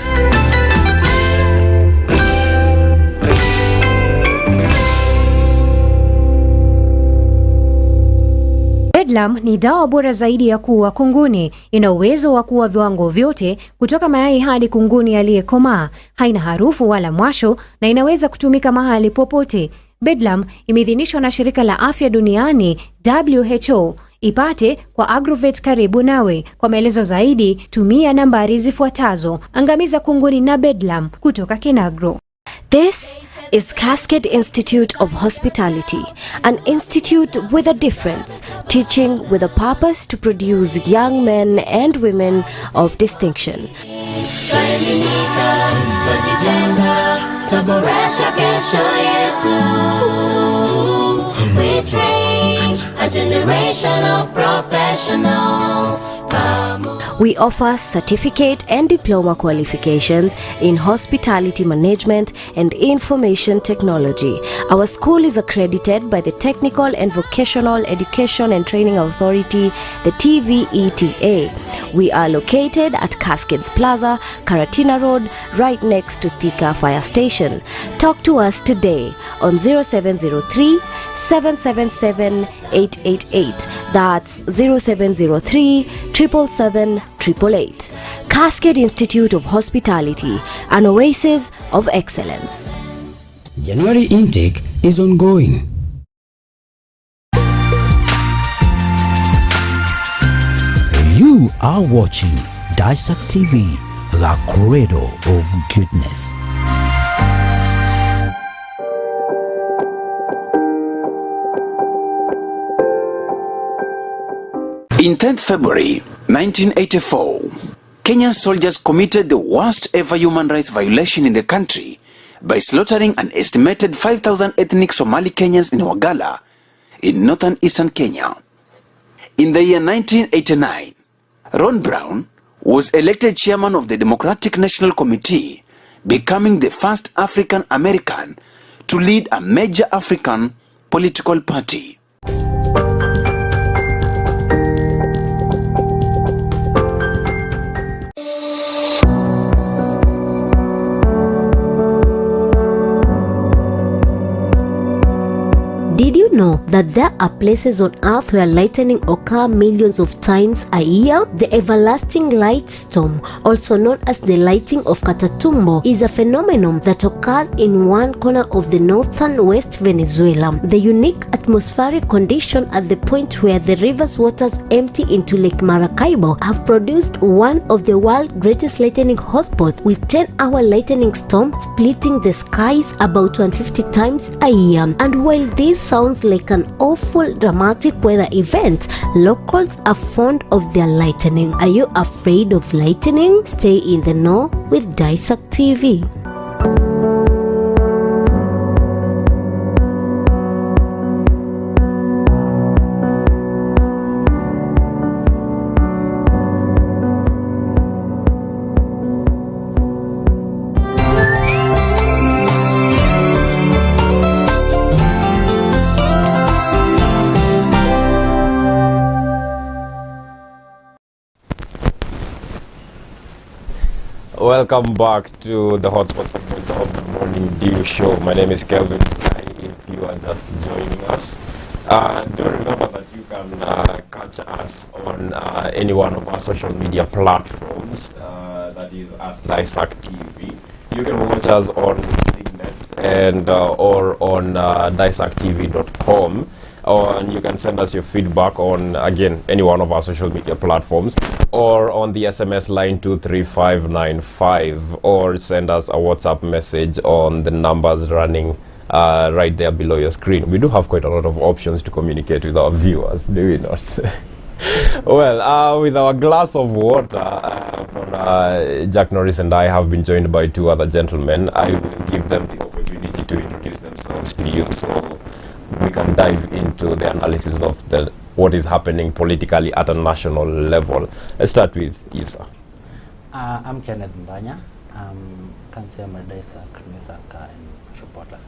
Speaker 27: Bedlam ni dawa bora zaidi ya kuua kunguni. Ina uwezo wa kuua viwango vyote kutoka mayai hadi kunguni aliyekomaa. Haina harufu wala mwasho na inaweza kutumika mahali popote. Bedlam imeidhinishwa na Shirika la Afya Duniani WHO. Ipate kwa Agrovet karibu nawe. Kwa maelezo zaidi, tumia nambari zifuatazo. Angamiza kunguni na Bedlam kutoka Kinagro.
Speaker 5: This is Cascade Institute of Hospitality, an institute with a difference, teaching with a purpose to produce young men and women of distinction.
Speaker 1: We train a generation of professionals.
Speaker 5: We offer certificate and diploma qualifications in hospitality management and information technology. Our school is accredited by the Technical and Vocational Education and Training Authority, the TVETA. We are located at Cascades Plaza, Karatina Road, right next to Thika Fire Station. Talk to us today on 0703 777 888. That's 0703 777 888. Cascade Institute of Hospitality, an oasis of excellence.
Speaker 6: January intake is ongoing. You are watching Daisak TV, the cradle of goodness.
Speaker 13: In 10th February 1984, Kenyan soldiers committed the worst ever human rights violation in the country by slaughtering an estimated 5,000 ethnic Somali Kenyans in Wagala, in northern eastern Kenya. In the year 1989, Ron Brown was elected chairman of the Democratic National Committee, becoming the first African American to lead a major African political party.
Speaker 5: Did you know that there are places on earth where lightning occur millions of times a year? The everlasting light storm, also known as the lighting of Catatumbo, is a phenomenon that occurs in one corner of the northern West Venezuela. The unique atmospheric condition at the point where the river's waters empty into Lake Maracaibo have produced one of the world's greatest lightning hotspots, with 10-hour lightning storm splitting the skies about 150 times a year. And while this sounds like an awful dramatic weather event, locals are fond of their lightning. Are you afraid of lightning? Stay in the know with Daisak TV.
Speaker 24: Welcome back to the Hotspot segment of the Morning Dew Show. My name is Kelvin. If you are just joining us, do remember that you can catch us on any one of our social media platforms. That is at Daisak TV. You can watch us on Signet and or on daisaktv.com. And you can send us your feedback on, again, any one of our social media platforms, or on the SMS line 23595, or send us a WhatsApp message on the numbers running right there below your screen. We do have quite a lot of options to communicate with our viewers, do we not? Well, with our glass of water, Jack Norris and I have been joined by two other gentlemen. I will give them the opportunity to introduce themselves to you, so we can dive into the analysis of what is happening politically at a national level. Let's start with you, sir.
Speaker 14: I'm Kenneth Mbanya. I'm Councillor Daisak Nisaka and reporter.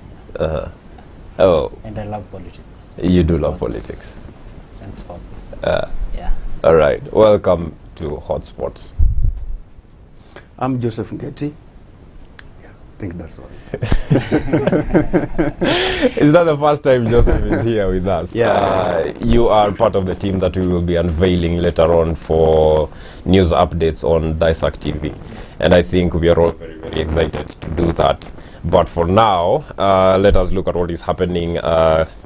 Speaker 24: Oh.
Speaker 14: And I love politics.
Speaker 24: You do love politics.
Speaker 14: And sports.
Speaker 24: Yeah. All right. Welcome to Hotspots.
Speaker 8: I'm Joseph Ngeti. I think that's all.
Speaker 24: It's not the first time Joseph is here with us.
Speaker 8: Yeah.
Speaker 24: You are part of the team that we will be unveiling later on for news updates on Daisak TV. And I think we are all very, very excited to do that. But for now, let us look at what is happening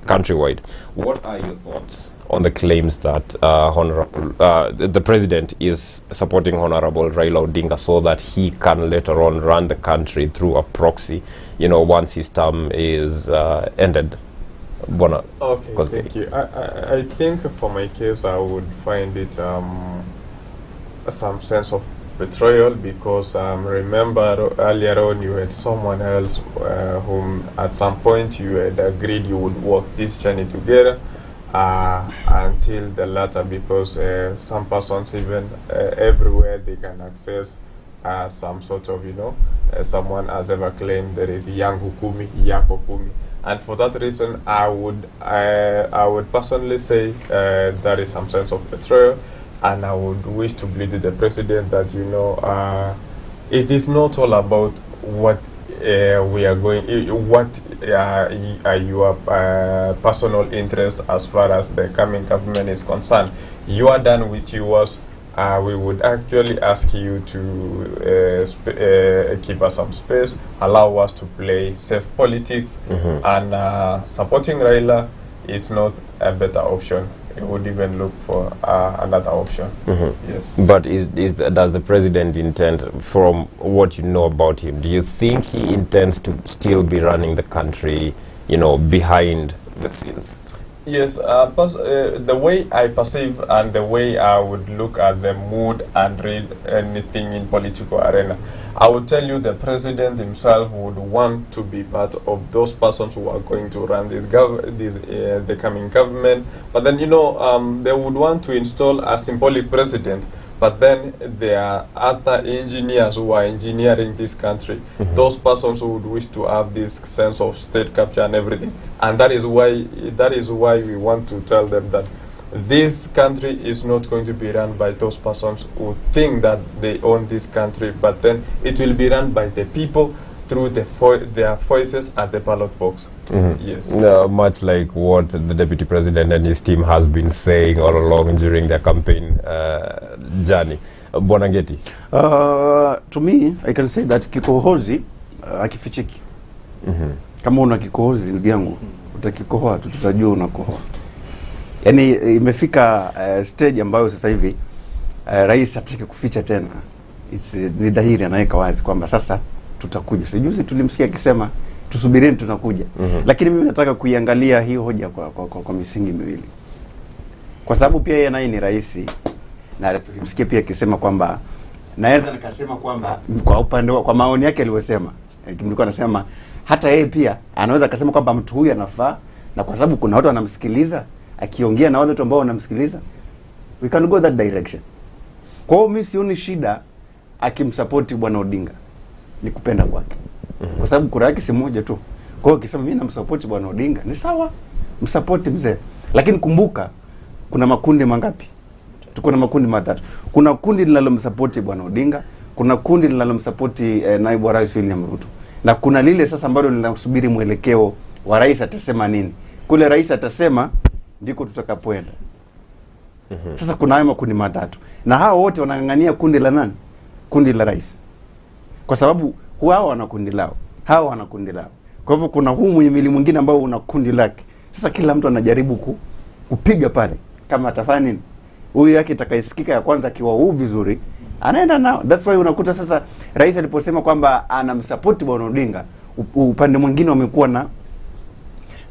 Speaker 24: countrywide. What are your thoughts on the claims that the president is supporting Honorable Raila Odinga so that he can later on run the country through a proxy, once his term is ended?
Speaker 25: Okay, thank you. I think for my case, I would find it some sense of betrayal, because remember earlier on you had someone else whom at some point you had agreed you would walk this journey together until the latter, because some persons even everywhere they can access some sort of, someone has ever claimed there is yangu kumi, yako kumi. And for that reason, I would personally say there is some sense of betrayal, and I would wish to plead to the president that it is not all about what we are going, what are your personal interest as far as the coming government is concerned. You are done with yours. We would actually ask you to keep us some space, allow us to play safe politics, and supporting Raila is not a better option. It would even look for another option. Yes.
Speaker 24: But does the president intend, from what you know about him, do you think he intends to still be running the country, behind the scenes?
Speaker 25: Yes, the way I perceive and the way I would look at the mood and read anything in political arena, I would tell you the president himself would want to be part of those persons who are going to run the coming government. But then, they would want to install a symbolic president. But then there are other engineers who are engineering this country. Those persons who would wish to have this sense of state capture and everything. And that is why we want to tell them that this country is not going to be run by those persons who think that they own this country, but then it will be run by the people through their voices at the ballot box. Yes.
Speaker 24: Much like what the deputy president and his team has been saying all along during their campaign journey. Bwana Ngeti.
Speaker 15: To me, I can say that kikohozi akifichiki. Kama una kikohozi ndugu yangu, utakikohoa tutajua unakohoa. Yaani imefika stage ambayo sasa hivi rais hataki kuficha tena. Ni dhahiri anaweka wazi kwamba sasa tutakuja. Sijuzi tulimsikia akisema tusubirini tunakuja. Lakini mimi nataka kuiangalia hii hoja kwa misingi miwili. Kwa sababu pia yeye naye ni rais, na tulimsikia pia akisema kwamba naweza nikasema kwamba kwa upande kwa maoni yake aliyosema, nilikuwa nasema hata yeye pia anaweza akasema kwamba mtu huyu anafaa, na kwa sababu kuna watu wanamsikiliza akiongea na wale watu ambao wanamsikiliza, we can go that direction. Kwa hiyo mimi sioni shida akimsupport bwana Odinga, ni kupenda kwake. Kwa sababu kura yake si moja tu. Kwa hiyo akisema mimi namsupport bwana Odinga, ni sawa, msupport mzee. Lakini kumbuka kuna makundi mangapi? Tuko na makundi matatu. Kuna kundi linalomsupport bwana Odinga, kuna kundi linalomsupport naibu wa rais William Ruto, na kuna lile sasa ambalo linasubiri mwelekeo wa rais atasema nini. Kule rais atasema ndiko tutakapoenda. Sasa kuna hayo makundi matatu, na hao wote wanangangania kundi la nani? Kundi la rais. Kwa sababu hao wana kundi lao, hao wana kundi lao. Kwa hivyo kuna huu muhimili mwingine ambao una kundi lake. Sasa kila mtu anajaribu kupiga pale kama atafanya nini. Huyu yake itakayesikika ya kwanza akiwa huu vizuri, anaenda nao. That's why unakuta sasa rais aliposema kwamba anamsupport bwana Odinga, upande mwingine wamekuwa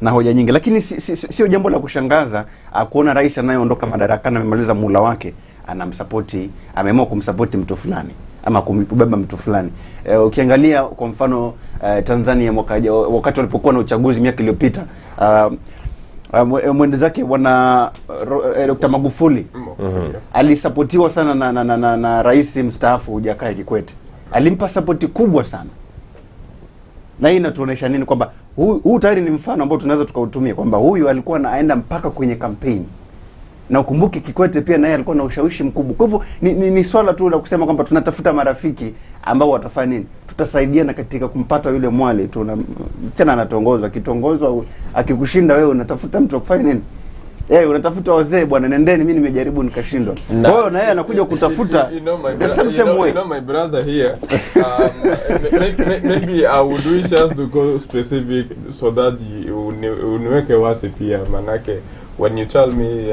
Speaker 15: na hoja nyingi. Lakini sio jambo la kushangaza kuona rais anayeondoka madarakani amemaliza muhula wake anamsupport, ameamua kumsupport mtu fulani ama kumbeba mtu fulani. Ukiangalia kwa mfano Tanzania wakati walipokuwa na uchaguzi miaka iliyopita, mwende zake bwana Dr. Magufuli alisupportiwa sana na rais mstaafu Jakaya Kikwete. Alimpa support kubwa sana. Na hii inatuonesha nini? Kwamba huu tayari ni mfano ambao tunaweza tukautumia, kwamba huyu alikuwa anaenda mpaka kwenye kampeni. Na ukumbuke Kikwete pia naye alikuwa na ushawishi mkubwa. Kwa hivyo ni swala tu la kusema kwamba tunatafuta marafiki ambao watafanya nini? Tutasaidiana katika kumpata yule mwale. Msichana anatongoza, kitongozwa akikushinda wewe unatafuta mtu kufanya nini? Unatafuta wazee bwana, nendeni, mimi nimejaribu nikashindwa. Kwa hiyo na yeye anakuja kutafuta the same way.
Speaker 25: You know my brother here. Maybe I would wish us to go specific so that uniweke wasi pia, manake when you tell me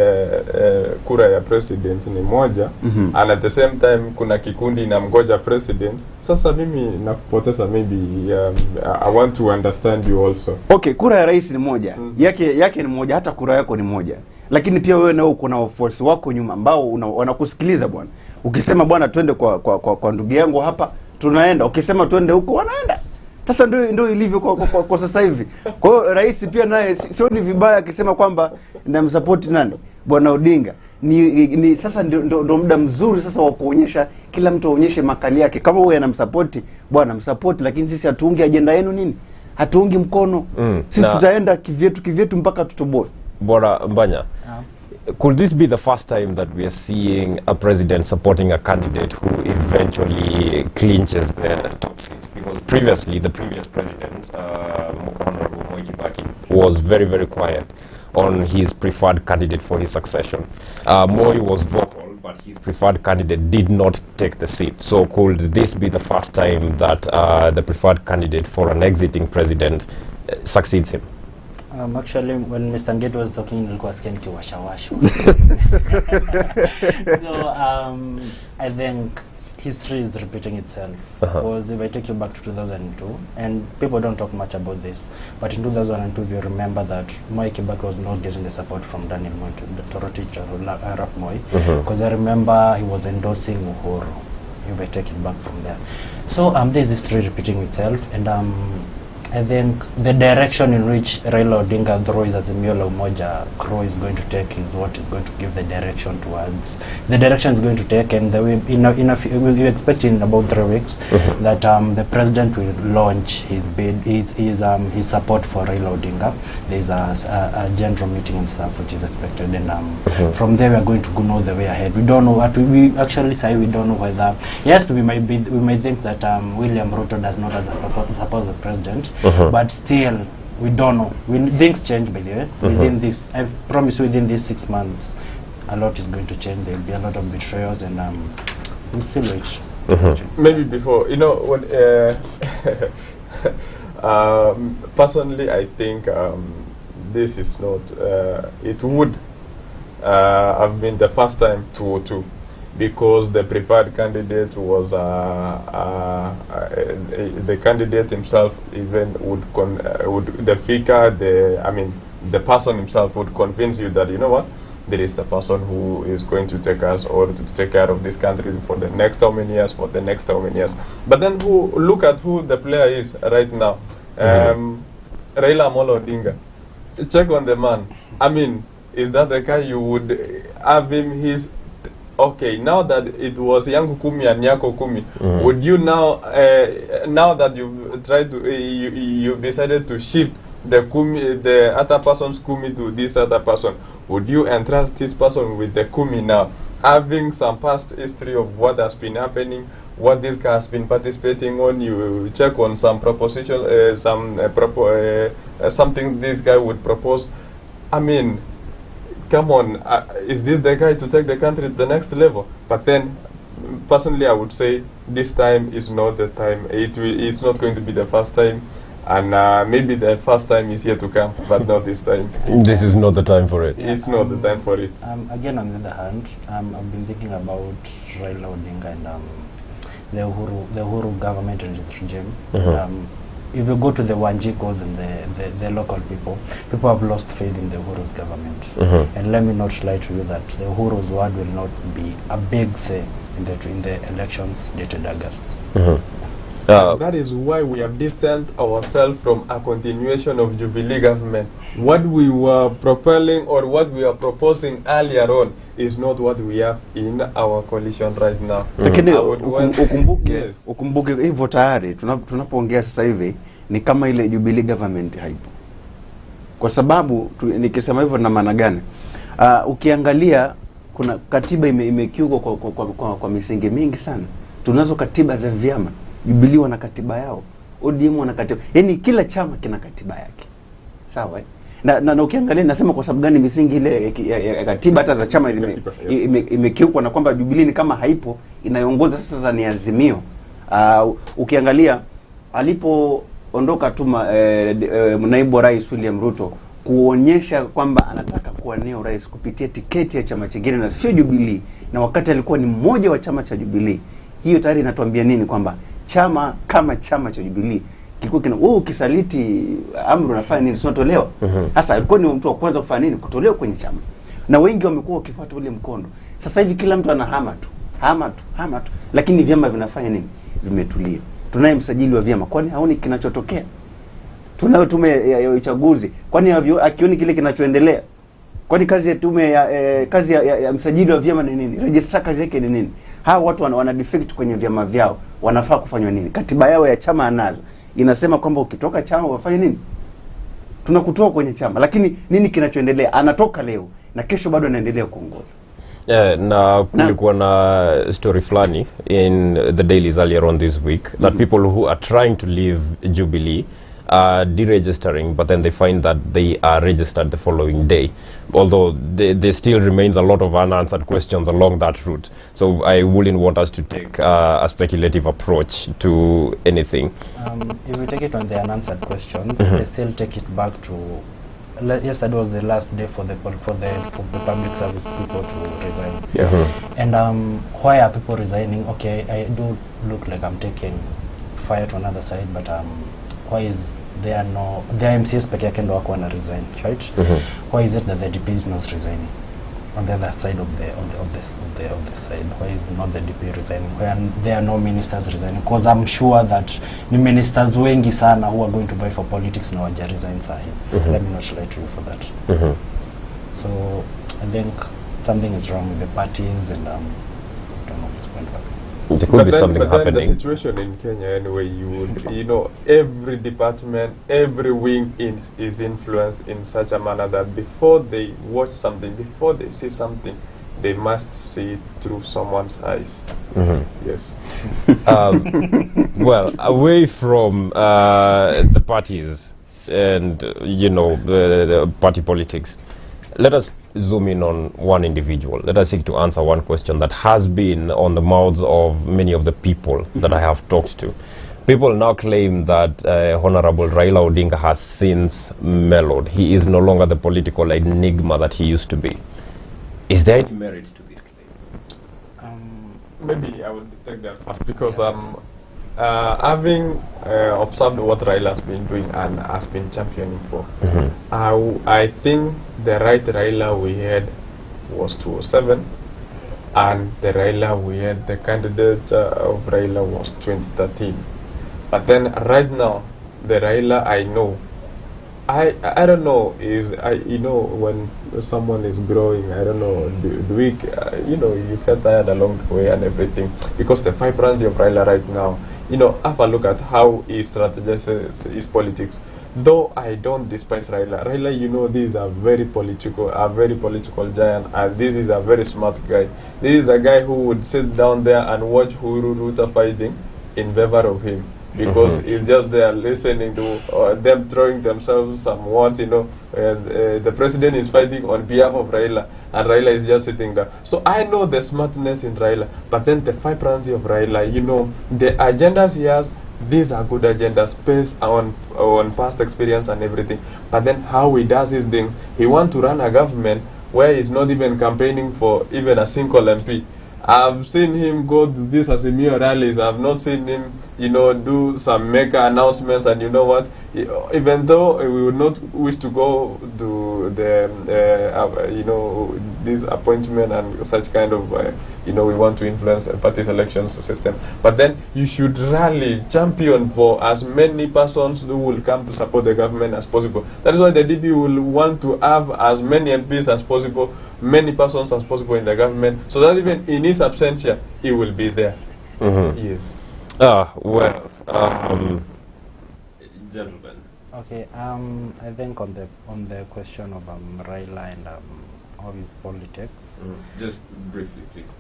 Speaker 25: kura ya president ni moja, and at the same time kuna kikundi na mgoja president, sasa mimi nakupoteza. Maybe I want to understand you also.
Speaker 15: Okay, kura ya rais ni moja, yake ni moja, hata kura yako ni moja, lakini pia wewe nao uko na wafuasi wako nyuma ambao wanakusikiliza bwana. Ukisema bwana twende kwa ndugu yangu hapa, tunaenda. Ukisema twende huko, wanaenda. Sasa ndio ilivyo kwa sasa hivi. Kwa hiyo rais pia naye sio ni vibaya akisema kwamba namsupport nani? Bwana Odinga. Ni sasa ndio muda mzuri sasa wa kuonyesha, kila mtu aonyeshe makali yake. Kama wewe anamsupport, bwana msupport, lakini sisi hatuungi agenda yenu nini? Hatuungi mkono. Sisi tutaenda kivyetu mpaka tutoboe.
Speaker 24: Bora Mbanya. Could this be the first time that we are seeing a president supporting a candidate who eventually clinches the top seat? Because previously, the previous president, Honorable Moi Kibaki, was very, very quiet on his preferred candidate for his succession. Moi was vocal, but his preferred candidate did not take the seat. So could this be the first time that the preferred candidate for an exiting president succeeds him?
Speaker 14: Actually, when Mr. Ngeti was talking, nilikuwa sikia nikiwashawashwa. So I think history is repeating itself. Because if I take you back to 2002, and people don't talk much about this, but in 2002, if you remember that Moi Kibaki was not getting the support from Daniel Moi to the Torotich Arap Moi, because I remember he was endorsing Uhuru. If I take it back from there, so there's history repeating itself, and I think the direction in which Raila Odinga, through his Azimio la Umoja crew, is going to take is what is going to give the direction towards. The direction is going to take, and we expect in about 3 weeks that the president will launch his bid, his support for Raila Odinga. There is a general meeting and stuff which is expected, and from there we are going to know the way ahead. We don't know what we actually say. We don't know whether we may think that William Ruto does not support the president. But still, we don't know. Things change, by the way. Within this, I promise, within these 6 months, a lot is going to change. There will be a lot of betrayals, and we'll still wait.
Speaker 25: Maybe before, when personally, I think this is not. It would have been the first time 202. Because the preferred candidate was the candidate himself even would the figure, the person himself would convince you that, you know what, there is the person who is going to take us or to take care of this country for the next how many years, But then look at who the player is right now. Raila Amolo Odinga. Check on the man. Is that the guy you would have him okay, now that it was Yangu Kumi and Nyako Kumi, would you now that you've tried to, you've decided to shift the other person's Kumi to this other person, would you entrust this person with the Kumi now, having some past history of what has been happening, what this guy has been participating on? You check on some proposition, something this guy would propose. Come on, is this the guy to take the country to the next level? But then, personally, I would say this time is not the time. It's not going to be the first time, and maybe the first time is yet to come, but not this time.
Speaker 24: This is not the time for it.
Speaker 25: It's not the time for it.
Speaker 14: Again, on the other hand, I've been thinking about Raila Odinga and the Uhuru government and its regime. If you go to the Wanjikos and the local people have lost faith in the Uhuru's government. And let me not lie to you that the Uhuru's word will not be a big say in the elections dated August.
Speaker 25: That is why we have distanced ourselves from a continuation of Jubilee government. What we were propelling or what we are proposing earlier on is not what we have in our coalition right now.
Speaker 15: Lakini ukumbuke hivyo tayari tunapoongea sasa hivi ni kama ile Jubilee government haipo. Kwa sababu nikisema hivyo na maana gani? Ukiangalia kuna katiba imekiuka kwa misingi mingi sana. Tunazo katiba za vyama. Jubilee wana katiba yao, ODM wana katiba. Yaani kila chama kina katiba yake. Sawa? na ukiangalia nasema kwa sababu gani misingi ile ya katiba hata za chama imekiukwa na kwamba Jubilee ni kama haipo, inayoongoza sasa ni Azimio. Ukiangalia alipoondoka tu naibu wa rais William Ruto kuonyesha kwamba anataka kuwania urais kupitia tiketi ya chama kingine na sio Jubilee, na wakati alikuwa ni mmoja wa chama cha Jubilee, hiyo tayari inatuambia nini? Kwamba chama kama chama cha Jubilee kilikuwa kina ukisaliti amri unafanya nini? Unatolewa. Sasa alikuwa ni mtu wa kwanza kufanya nini? Kutolewa kwenye chama. Na wengi wamekuwa wakifuata ule mkondo. Sasa hivi kila mtu anahama tu. Lakini vyama vinafanya nini? Vimetulia. Tunaye msajili wa vyama. Kwani haoni kinachotokea? Tunayo tume ya uchaguzi. Kwani akioni kile kinachoendelea? Kwani kazi ya tume kazi ya msajili wa vyama ni nini? Registrar kazi yake ni nini? Hawa watu wana defect kwenye vyama vyao. Wanafaa kufanywa nini? Katiba yao ya chama anazo. Inasema kwamba ukitoka chama wafanye nini? Tunakutoa kwenye chama. Lakini nini kinachoendelea? Anatoka leo na kesho bado anaendelea kuongoza.
Speaker 24: Na kulikuwa na story fulani in the dailies earlier on this week that people who are trying to leave Jubilee are deregistering, but then they find that they are registered the following day, although there still remains a lot of unanswered questions along that route. So I wouldn't want us to take a speculative approach to anything.
Speaker 14: If we take it on the unanswered questions, they still take it back to yesterday was the last day for the public service people to resign. And why are people resigning? Okay, I do look like I'm taking fire to another side, but why is there no the MCS peke yake ndo wako wana resign, right? Why is it that the DP is not resigning on the other side of the side? Why is not the DP resigning? Why there are no ministers resigning? Because I'm sure that ni ministers wengi sana who are going to buy for politics na waja resign sahi. Let me not lie to you for that. So I think something is wrong with the parties, and I don't know what's going to happen.
Speaker 24: There could be something happening.
Speaker 25: The situation in Kenya anyway, you know, every department, every wing is influenced in such a manner that before they watch something, before they see something, they must see it through someone's eyes. Yes.
Speaker 24: Well, away from the parties and the party politics, let us zoom in on one individual. Let us seek to answer one question that has been on the mouths of many of the people that I have talked to. People now claim that Honorable Raila Odinga has since mellowed. He is no longer the political enigma that he used to be. Is there any merit to this claim?
Speaker 25: Maybe I would take that first because having observed what Raila has been doing and has been championing for, I think the right Raila we had was 2007, and the Raila we had, the candidate of Raila was 2013. But then right now, the Raila I know, I don't know, when someone is growing, I don't know, do we, you get tired along the way and everything, because the vibrancy of Raila right now, have a look at how he strategizes his politics. Though I don't despise Raila. Raila, this is a very political giant, and this is a very smart guy. This is a guy who would sit down there and watch Uhuru Ruto fighting in favor of him, because he's just there listening to them throwing themselves some words, the president is fighting on behalf of Raila, and Raila is just sitting there. So I know the smartness in Raila, but then the vibrancy of Raila, the agendas he has, these are good agendas based on past experience and everything. But then how he does his things, he wants to run a government where he's not even campaigning for even a single MP. I've seen him go to these Azimio rallies. I've not seen him, do some mega announcements. And you know what? Even though we would not wish to go to the, this appointment and such kind of, we want to influence the party selections system. But then you should rally, champion for as many persons who will come to support the government as possible. That is why the DP will want to have as many MPs as possible, many persons as possible in the government, so that even in his absentia, he will be there. Yes.
Speaker 24: Well,
Speaker 14: gentlemen. Okay. I think on the question of Raila and all his politics.
Speaker 24: Just briefly, please.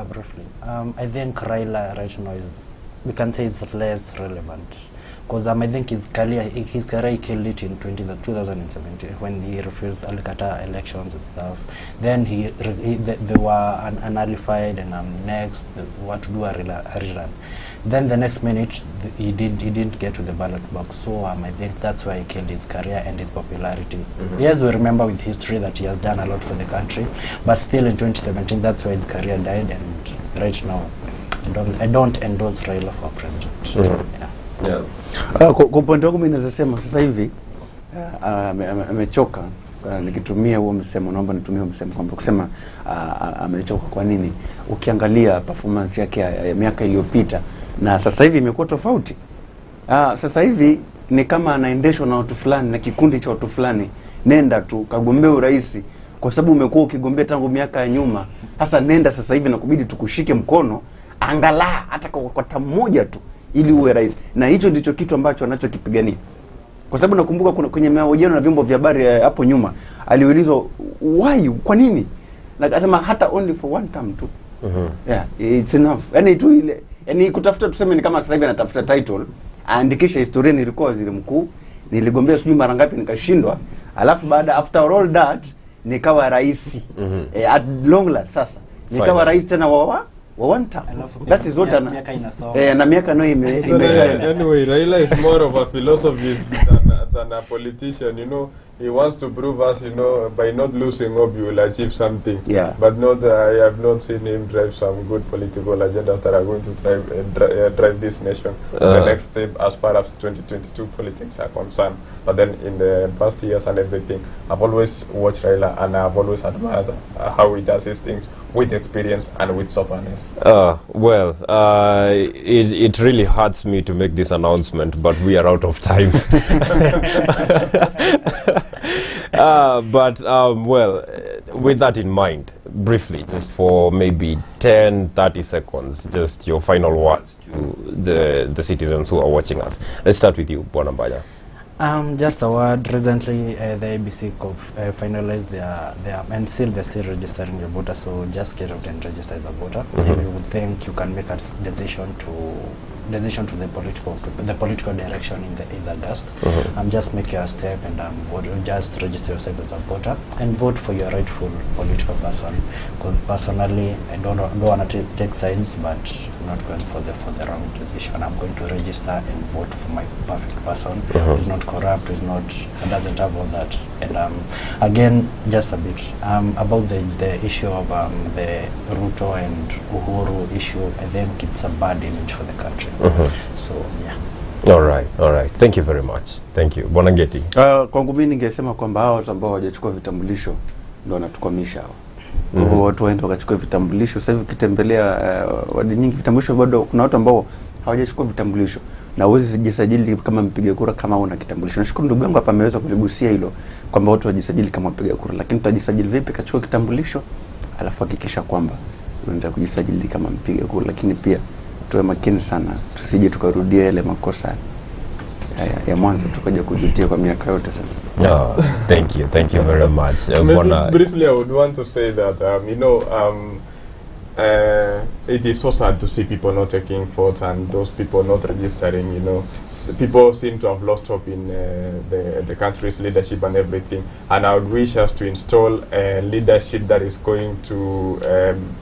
Speaker 14: Briefly. I think Raila right now we can say is less relevant. Because I think his career he killed it in 2017 when he refused Alikata elections and stuff. Then they were unalified, and next they want to do a rerun. Then the next minute he didn't get to the ballot box. So I think that's why he killed his career and his popularity. Yes, we remember with history that he has done a lot for the country, but still in 2017 that's why his career died. And right now I don't endorse Raila for president.
Speaker 15: Kwa upande wangu mimi naweza sema sasa hivi amechoka. Nikitumia huo msemo, naomba nitumie msemo kwamba kusema amechoka. Kwa nini? Ukiangalia performance yake ya miaka iliyopita na sasa hivi imekuwa tofauti. Sasa hivi ni kama anaendeshwa na watu fulani na kikundi cha watu fulani. Nenda tu kagombea urais, kwa sababu umekuwa ukigombea tangu miaka ya nyuma. Sasa nenda sasa hivi na kubidi tukushike mkono angalau hata kwa tamu moja tu ili uwe rais. Na hicho ndicho kitu ambacho anachokipigania. Kwa sababu nakumbuka kuna kwenye mahojiano na vyombo vya habari hapo nyuma aliulizwa why, kwa nini? Na akasema hata only for one term tu. Yeah, it's enough. Yani tu ile, yani kutafuta tuseme ni kama sasa hivi anatafuta title, aandikisha historia nilikuwa waziri mkuu, niligombea sijui mara ngapi nikashindwa, alafu baada after all that nikawa rais. At long last sasa nikawa rais tena wa one term. That is what na miaka no
Speaker 25: anyway, Raila is more of a philosophist than a politician, you know. He wants to prove us, you know, by not losing hope you will achieve something.
Speaker 15: Yeah.
Speaker 25: But not, I have not seen him drive some good political agendas that are going to drive this nation to the next step as far as 2022 politics are concerned. But then in the past years and everything, I've always watched Raila and I've always admired how he does his things with experience and with soberness.
Speaker 24: Well, it really hurts me to make this announcement, but we are out of time. Well, with that in mind, briefly, just for maybe 10-30 seconds, just your final words to the citizens who are watching us. Let's start with you, Bwana Mbaya.
Speaker 14: Just a word. Recently, the ABC finalized their and still they're still registering your voter. So just get out and register as a voter. If you would think you can make a decision to the political direction in August, just make your step and vote. Just register yourself as a voter and vote for your rightful political person. Because personally, I don't want to take sides, but I'm not going for the wrong decision. I'm going to register and vote for my perfect person who's not corrupt, doesn't have all that. And again, just a bit about the issue of the Ruto and Uhuru issue. I think it's a bad image for the country. So yeah.
Speaker 24: All right. Thank you very much. Thank you. Bwana Ngeti.
Speaker 15: Kwangu mimi ningesema kwamba hao watu ambao hawajachukua vitambulisho ndio wanatukwamisha hao. Watu waende wakachukua vitambulisho. Sasa hivi ukitembelea wadi nyingi vitambulisho bado kuna watu ambao hawajachukua vitambulisho. Na uwezi kujisajili kama mpiga kura kama una kitambulisho. Nashukuru ndugu yangu hapa ameweza kuligusia hilo kwamba watu wajisajili kama mpiga kura, lakini tutajisajili vipi? Kachukua kitambulisho alafu hakikisha kwamba unaenda kujisajili kama mpiga kura, lakini pia tuwe makini sana tusije tukarudia yale makosa ya mwanzo tukaja kujutia kwa miaka yote sasa.
Speaker 24: Thank you very much.
Speaker 25: Briefly, I would want to say that it is so sad to see people not taking votes and those people not registering. You know, people seem to have lost hope in the country's leadership and everything. And I would wish us to install a leadership that is going to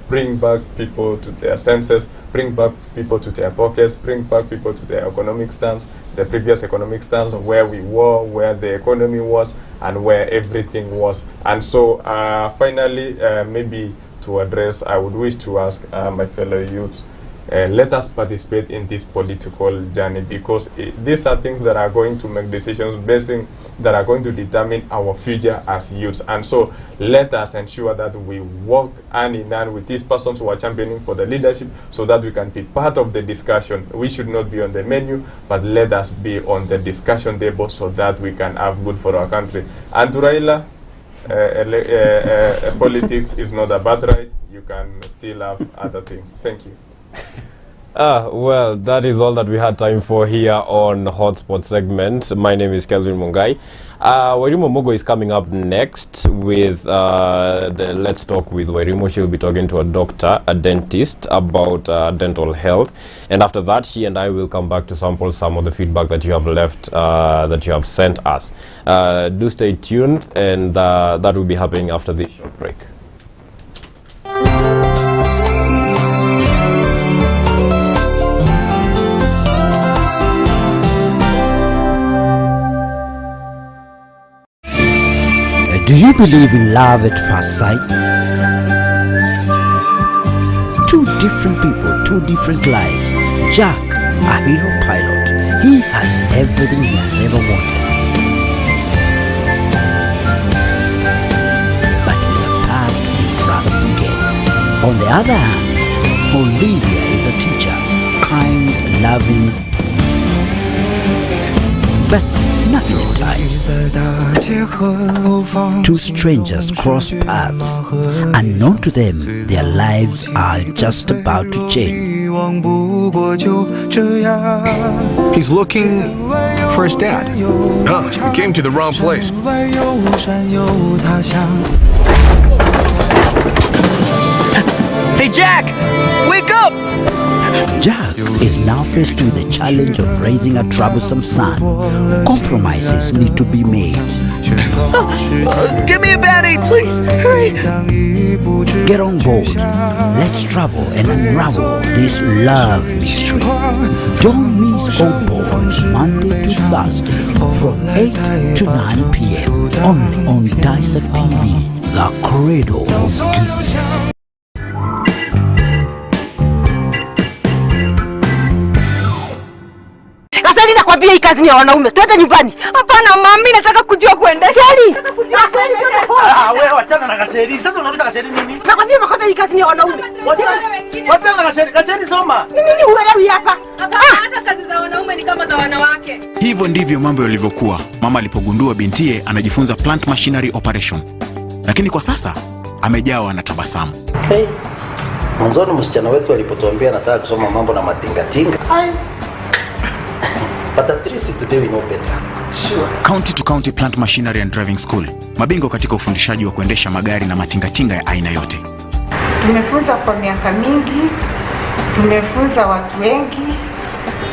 Speaker 25: bring back people to their senses, bring back people to their pockets, bring back people to their economic stance, the previous economic stance of where we were, where the economy was, and where everything was. And so, finally, maybe to address, I would wish to ask my fellow youths, let us participate in this political journey, because these are things that are going to make decisions that are going to determine our future as youths. And so let us ensure that we work hand in hand with these persons who are championing for the leadership so that we can be part of the discussion. We should not be on the menu, but let us be on the discussion table so that we can have good for our country. And to Raila, politics is not a birthright. You can still have other things. Thank you.
Speaker 24: Well, that is all that we had time for here on Hotspot segment. My name is Kelvin Mungai. Wairimu Mogo is coming up next with the Let's Talk with Wairimu. She will be talking to a doctor, a dentist, about dental health. And after that, she and I will come back to sample some of the feedback that you have left, that you have sent us. Do stay tuned, and that will be happening after this short break.
Speaker 6: Do you believe in love at first sight? Two different people, two different lives. Jack, a hero pilot, he has everything he has ever wanted. But with a past he'd rather forget. On the other hand, Olivia is a teacher, kind, loving, but nothing at times. Two strangers cross paths. Unknown to them, their lives are just about to change.
Speaker 16: He's looking for his dad. Oh, he came to the wrong place.
Speaker 17: Hey Jack! Wake up!
Speaker 6: Jack is now faced with the challenge of raising a troublesome son. Compromises need to be made.
Speaker 17: Give me a Band-Aid, please! Hurry!
Speaker 6: Get on board. Let's travel and unravel this love mystery. Don't miss Old Boys Monday to Thursday from 8 to 9 p.m. only on Daisak TV, the cradle of youth.
Speaker 3: Sasa nakwambia hii kazi ni ya wanaume. Twende nyumbani. Hapana mami, nataka kujua kuendesha.
Speaker 18: Wewe achana na Gasheri. Sasa unauliza Gasheri nini?
Speaker 3: Nakwambia makosa hii kazi ni ya wanaume.
Speaker 18: Wachana na Gasheri. Gasheri soma.
Speaker 3: Nini huelewi hapa?
Speaker 4: Hata kazi za wanaume ni kama za wanawake.
Speaker 9: Hivyo ndivyo mambo yalivyokuwa mama alipogundua bintiye anajifunza plant machinery operation. Lakini kwa sasa amejawa na tabasamu.
Speaker 18: Hey, mwanzoni msichana wetu alipotuambia anataka kusoma mambo na matingatinga. But at least today we know better. Sure.
Speaker 9: County to County Plant Machinery and Driving School. Mabingwa katika ufundishaji wa kuendesha magari na matingatinga ya aina yote.
Speaker 10: Tumefunza kwa miaka mingi, tumefunza watu wengi,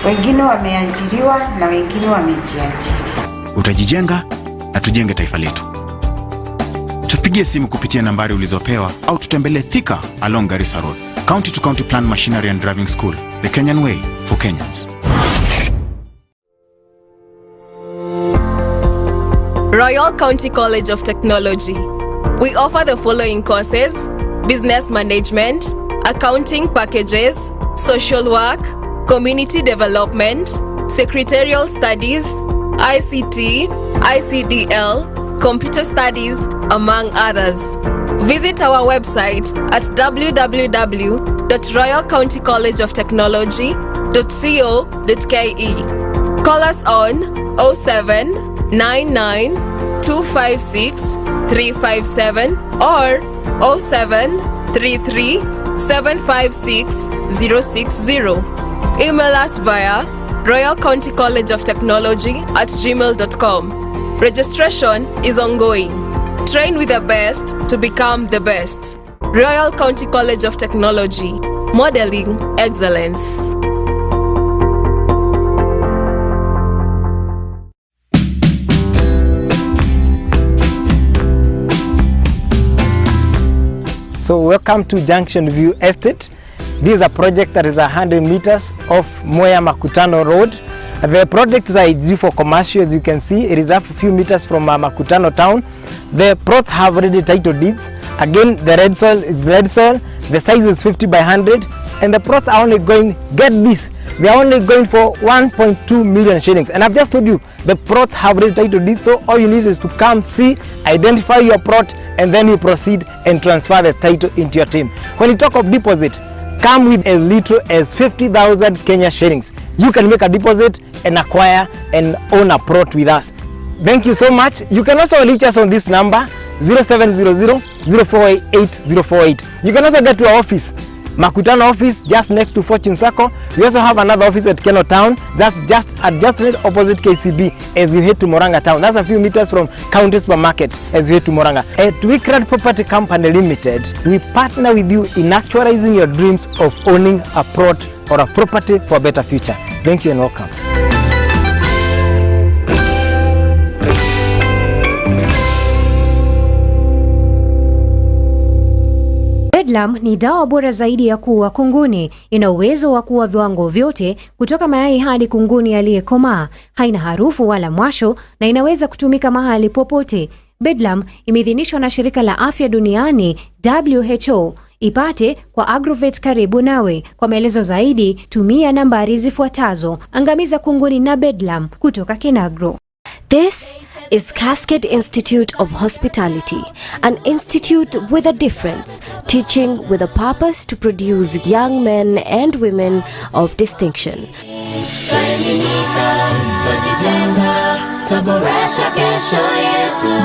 Speaker 10: wengine wameajiriwa na wengine wamejiajiri.
Speaker 9: Utajijenga na tujenge taifa letu. Tupigie simu kupitia nambari ulizopewa au tutembelee Thika along Garissa Road. County to County Plant Machinery and Driving School. The Kenyan way for Kenyans.
Speaker 12: Royal County College of Technology. We offer the following courses: business management, accounting packages, social work, community development, secretarial studies, ICT, ICDL, computer studies, among others. Visit our website at www.royalcountycollegeoftechnology.co.ke. Call us on 0799 256 357 or 0733 756 060. Email us via royalcountycollegeoftechnology@gmail.com. Registration is ongoing. Train with the best to become the best. Royal County College of Technology, modeling excellence.
Speaker 26: So welcome to Junction View Estate. This is a project that is 100 meters off Mwea Makutano Road. The project is ideal for commercial. As you can see, it is a few meters from Makutano town. The plots have already title deeds. Again, the red soil is red soil. The size is 50 by 100, and the plots are only going, get this, they are only going for 1.2 million shillings. And I've just told you, the plots have already title deeds, so all you need is to come see, identify your plot, and then you proceed and transfer the title into your team. When you talk of deposit, come with as little as 50,000 Kenya shillings. You can make a deposit and acquire and own a plot with us. Thank you so much. You can also reach us on this number 0700 048 048. You can also get to our office Makutano office just next to Fortune Circle. We also have another office at Keno Town. That's just right opposite KCB as you head to Moranga Town. That's a few meters from County Supermarket as you head to Moranga. At Wickrad Property Company Limited, we partner with you in actualizing your dreams of owning a plot or a property for a better future. Thank you and welcome.
Speaker 27: Bedlam ni dawa bora zaidi ya kuua kunguni. Ina uwezo wa kuua viwango vyote kutoka mayai hadi kunguni aliyekomaa. Haina harufu wala mwasho na inaweza kutumika mahali popote. Bedlam imeidhinishwa na Shirika la Afya Duniani WHO. Ipate kwa Agrovet karibu nawe. Kwa maelezo zaidi tumia nambari zifuatazo. Angamiza kunguni na Bedlam kutoka Kenagro.
Speaker 5: This is Cascade Institute of Hospitality, an institute with a difference, teaching with a purpose to produce young men and women of distinction.
Speaker 1: Twaelimika, twajijenga, twaboresha kesho yetu.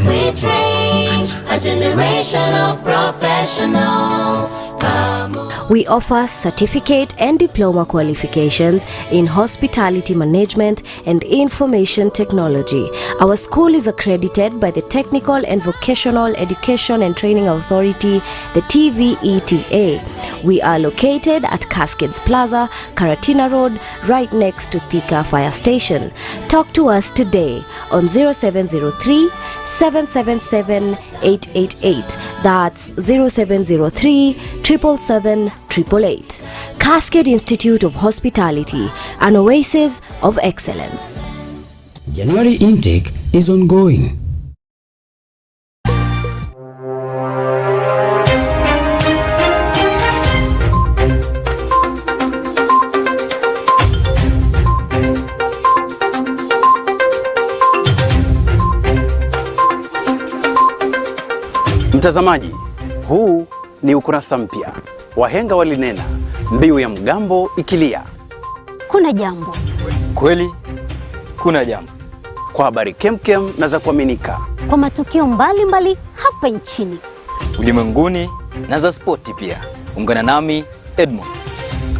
Speaker 1: We train a generation of professionals.
Speaker 5: We offer certificate and diploma qualifications in hospitality management and information technology. Our school is accredited by the Technical and Vocational Education and Training Authority, the TVETA. We are located at Cascades Plaza, Karatina Road, right next to Thika Fire Station. Talk to us today on 0703 777 888. That's 0703 777 888. Cascade Institute of Hospitality, an oasis of excellence.
Speaker 6: January intake is ongoing.
Speaker 15: Mtazamaji, huu ni ukurasa mpya. Wahenga walinena, mbiu ya mgambo ikilia,
Speaker 2: kuna jambo.
Speaker 17: Kweli kuna jambo.
Speaker 15: Kwa habari kemkem na za kuaminika,
Speaker 2: Kwa matukio mbalimbali hapa nchini,
Speaker 17: ulimwenguni na za spoti pia. Ungana nami Edmund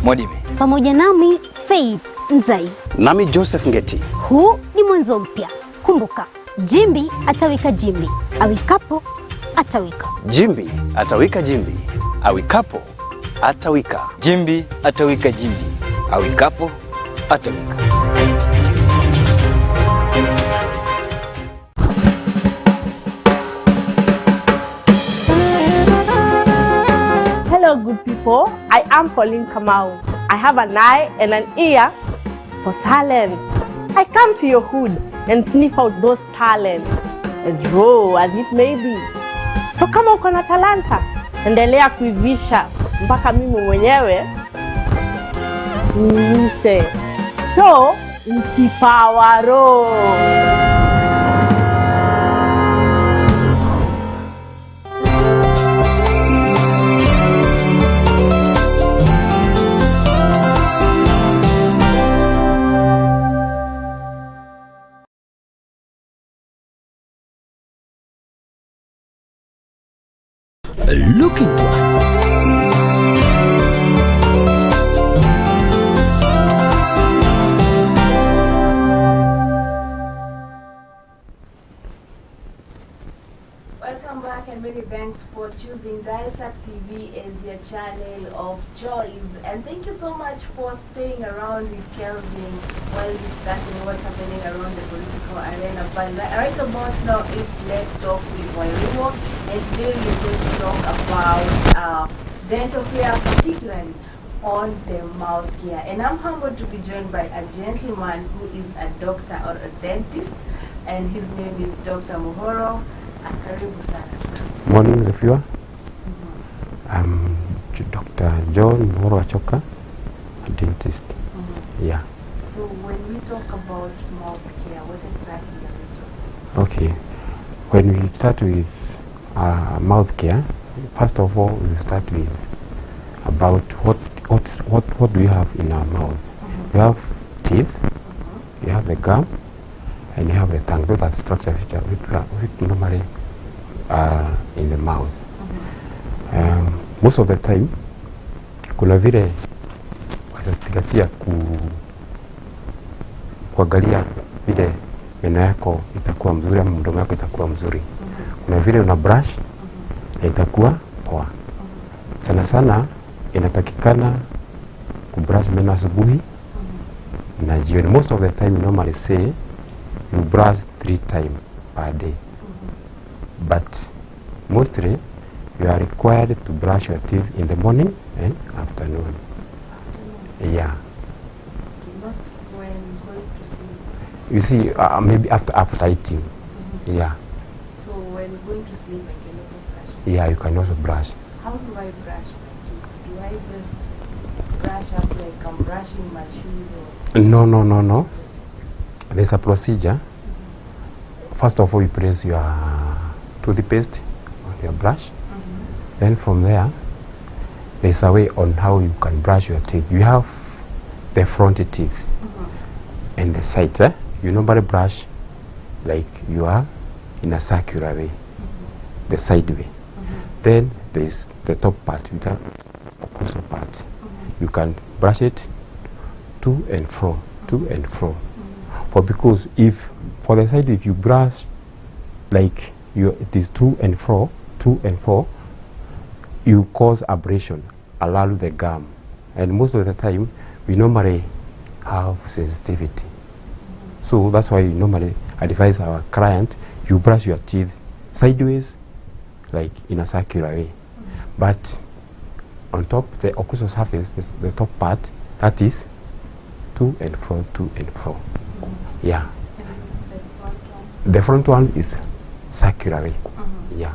Speaker 17: Modime.
Speaker 2: Pamoja nami Faith Nzai.
Speaker 15: Nami Joseph Ngeti.
Speaker 2: Huu ni mwanzo mpya. Kumbuka, Jimbi atawika jimbi, awikapo atawika.
Speaker 15: Jimbi atawika jimbi, awikapo atawika.
Speaker 17: Jimbi atawika jimbi, awikapo atawika.
Speaker 7: Hello good people, I am Pauline Kamau. I have an eye and an ear for talent. I come to your hood and sniff out those talents, as raw as it may be. So kama uko na talanta, endelea kuivisha mpaka mimi mwenyewe niise. So, mkipawa roho.
Speaker 6: Look into it.
Speaker 11: Welcome back and many thanks for choosing Daisak TV as your channel of choice. And thank you so much for staying around with Kelvin while discussing what's happening around the political arena. But right about now, it's Let's Talk with Wairimu. And today we're going to talk about dental care, particularly on the mouth care. And I'm humbled to be joined by a gentleman who is a doctor or a dentist, and his name is Dr. Muhoro. Karibu sana.
Speaker 19: Morning reviewer. I'm Dr. John Muhoro Achoka, a dentist. Yeah.
Speaker 11: So when we talk about mouth care, what exactly are we talking about?
Speaker 19: Okay. When we start with mouth care, first of all, we start with about what do we have in our mouth. We have teeth, you have the gum, and you have the tongue. Those are the structures which normally are in the mouth. most of the time kuna vile wazazingatia kuangalia vile meno yako itakuwa mzuri ama mdomo yako itakuwa mzuri. Kuna vile una brush na itakuwa poa. Sana sana inatakikana kubrush meno asubuhi na jioni. Most of the time we normally say you brush 3 times per day. But mostly you are required to brush your teeth in the morning and afternoon. Yeah.
Speaker 11: Not when going to sleep.
Speaker 19: You see, maybe after eating. Yeah.
Speaker 11: So when going to sleep, I can also brush.
Speaker 19: Yeah, you can also brush.
Speaker 11: How do I brush my teeth? Do I just brush up like I'm brushing my shoes or?
Speaker 19: No. There's a procedure. First of all, you place your toothpaste on your brush. Then from there, there's a way on how you can brush your teeth. You have the front teeth and the sides. You normally brush like you are in a circular way, the side way. Then there's the top part, the opposite part. You can brush it to and fro. For because if for the side, if you brush like it is to and fro, you cause abrasion, allow the gum, and most of the time we normally have sensitivity. So that's why we normally advise our client, you brush your teeth sideways, like in a circular way. But on top, the occlusal surface, the top part, that is to and fro. Yeah. The front one is circular way. Yeah.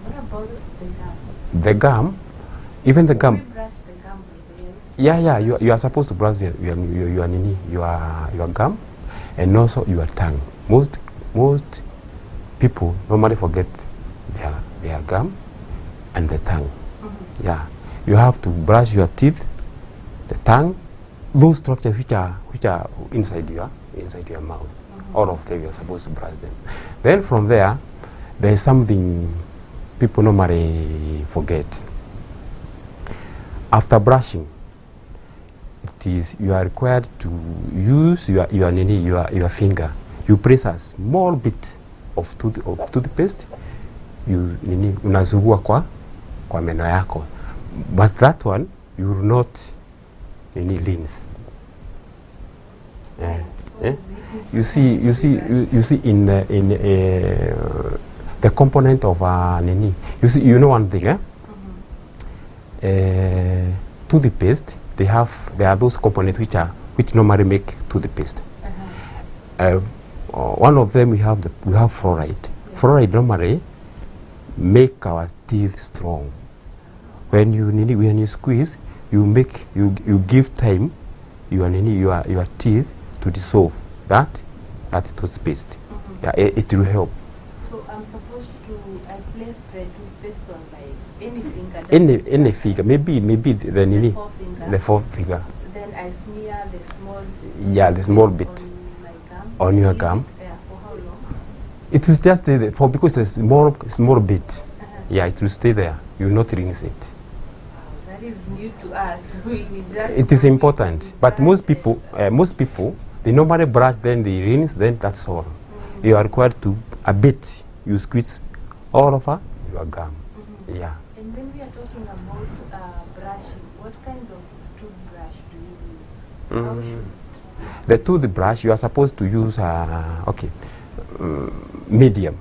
Speaker 11: What about the gum?
Speaker 19: The gum, even the gum.
Speaker 11: We brush the gum with the
Speaker 19: Yeah. You are supposed to brush your gum, and also your tongue. Most people normally forget their gum and the tongue. Yeah. You have to brush your teeth, the tongue, those structures which are inside your mouth. All of them you are supposed to brush them. Then from there is something people normally forget. After brushing, you are required to use your finger. You press a small bit of toothpaste. Unazugua kwa meno yako. But that one you will not rinse. You see in the component of you know one thing, toothpaste, there are those components which normally make toothpaste. One of them we have fluoride. Fluoride normally make our teeth strong. When you squeeze, you give time your teeth to dissolve that toothpaste. Yeah, it will help.
Speaker 11: So I'm supposed to place the toothpaste on my any finger?
Speaker 19: Maybe the fourth finger.
Speaker 11: Then I smear the small.
Speaker 19: Yeah, the small bit on your gum.
Speaker 11: For how long?
Speaker 19: It will just stay there because it's small bit. Yeah, it will stay there. You will not rinse it.
Speaker 11: That is new to us. We just.
Speaker 19: It is important, but most people, they normally brush, then they rinse, then that's all. You are required to a bit. You squeeze all over your gum. Yeah.
Speaker 11: And when we are talking about brushing, what kinds of toothbrush do you use? How should
Speaker 19: the toothbrush you are supposed to use medium,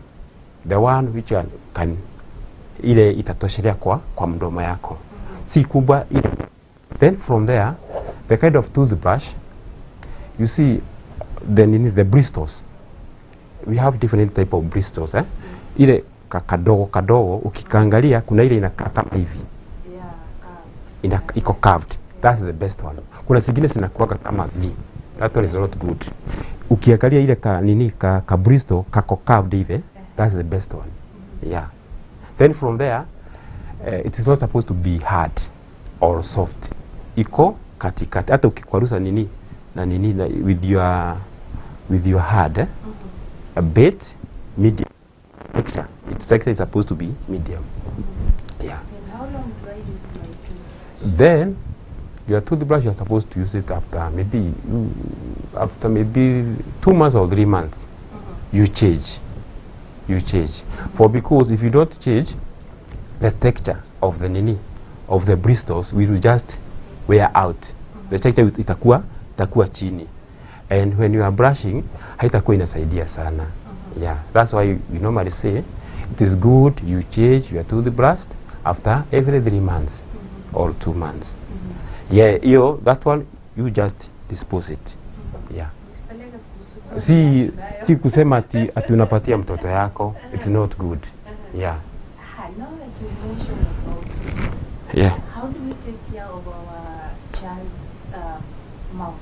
Speaker 19: the one which can ile itatoshelea kwa mdomo yako, si kubwa ile. Then from there, the kind of toothbrush, you see, the bristles. We have different type of bristles. Yes. Ile kadogo ukikaangalia kuna ile inakaa kama hivi. Yeah, iko curved. That's the best one. Kuna zingine zinakuwa kama V. That one is not good. Ukiangalia ile ka bristle kako curved hivi, that's the best one. Yeah. Then from there, it is not supposed to be hard or soft. Iko katikati. Hata ukikwarusa with your hand, a bit medium. Its texture is supposed to be medium. Yeah.
Speaker 11: And how long do I use it?
Speaker 19: Then your toothbrush, you're supposed to use it after maybe 2 months or 3 months. You change. Because if you don't change, the texture of the bristles will just wear out. The texture itakuwa chini. And when you are brushing, haitakuwa inasaidia sana. Yeah, that's why we normally say it is good you change your toothbrush after every 3 months or 2 months. Yeah, that one you just dispose it. Yeah. Si kusema ati unapatia mtoto yako, it's not good. Yeah.
Speaker 11: Now that you mentioned about kids,
Speaker 19: Yeah.
Speaker 11: how do we take care of our child's mouth?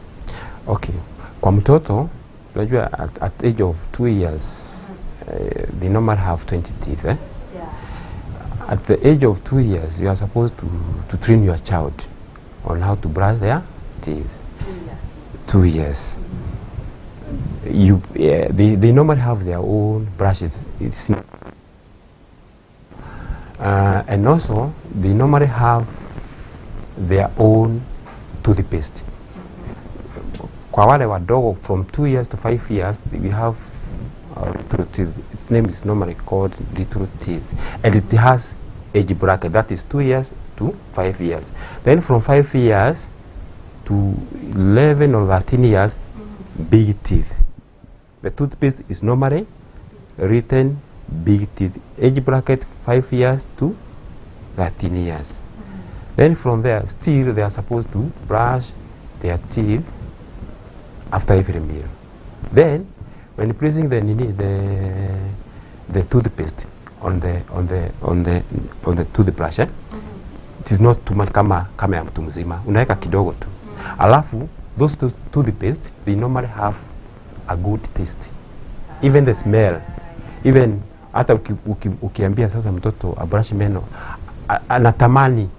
Speaker 19: Okay. Kwa mtoto, unajua at age of 2 years, they normally have 20 teeth. Yeah. At the age of 2 years, you are supposed to train your child on how to brush their teeth. 2 years. They normally have their own brushes. And also, they normally have their own toothpaste. Kwa wale wadogo from 2 years to 5 years, we have little teeth. Its name is normally called little teeth. And it has age bracket, that is 2 years to 5 years. Then from 5 years to 11 or 13 years, big teeth. The toothpaste is normally written big teeth. Age bracket 5 years to 13 years. Then from there, still they are supposed to brush their teeth after every meal. Then, when placing the toothpaste on the toothbrush, it is not too much kama ya mtu mzima. Unaweka kidogo tu. Alafu those toothpaste, they normally have a good taste. Even the smell. Even hata ukiambia sasa mtoto abrush meno, anatamani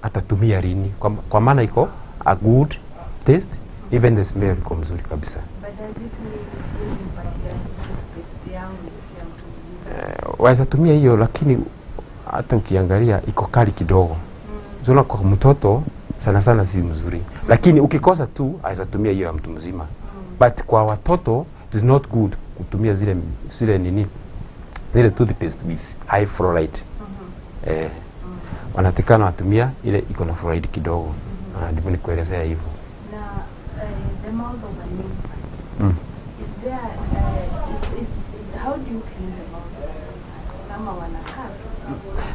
Speaker 19: atatumia rini kwa maana iko a good taste. Even the smell iko mzuri kabisa.
Speaker 11: But does it mean siwezi mpatia toothpaste yangu ya mtu mzima?
Speaker 19: Waweza tumia hiyo, lakini hata ukiangalia iko kali kidogo. Zona kwa mtoto sana sana si mzuri. Lakini ukikosa tu aweza tumia hiyo ya mtu mzima. But kwa watoto it is not good kutumia zile toothpaste with high fluoride. Wanatakana watumia ile iko na fluoride kidogo. Ndipo nikuelezea hivyo.
Speaker 11: The mouth of an infant. Is there how do you clean the mouth of an infant? Kama wanakaa.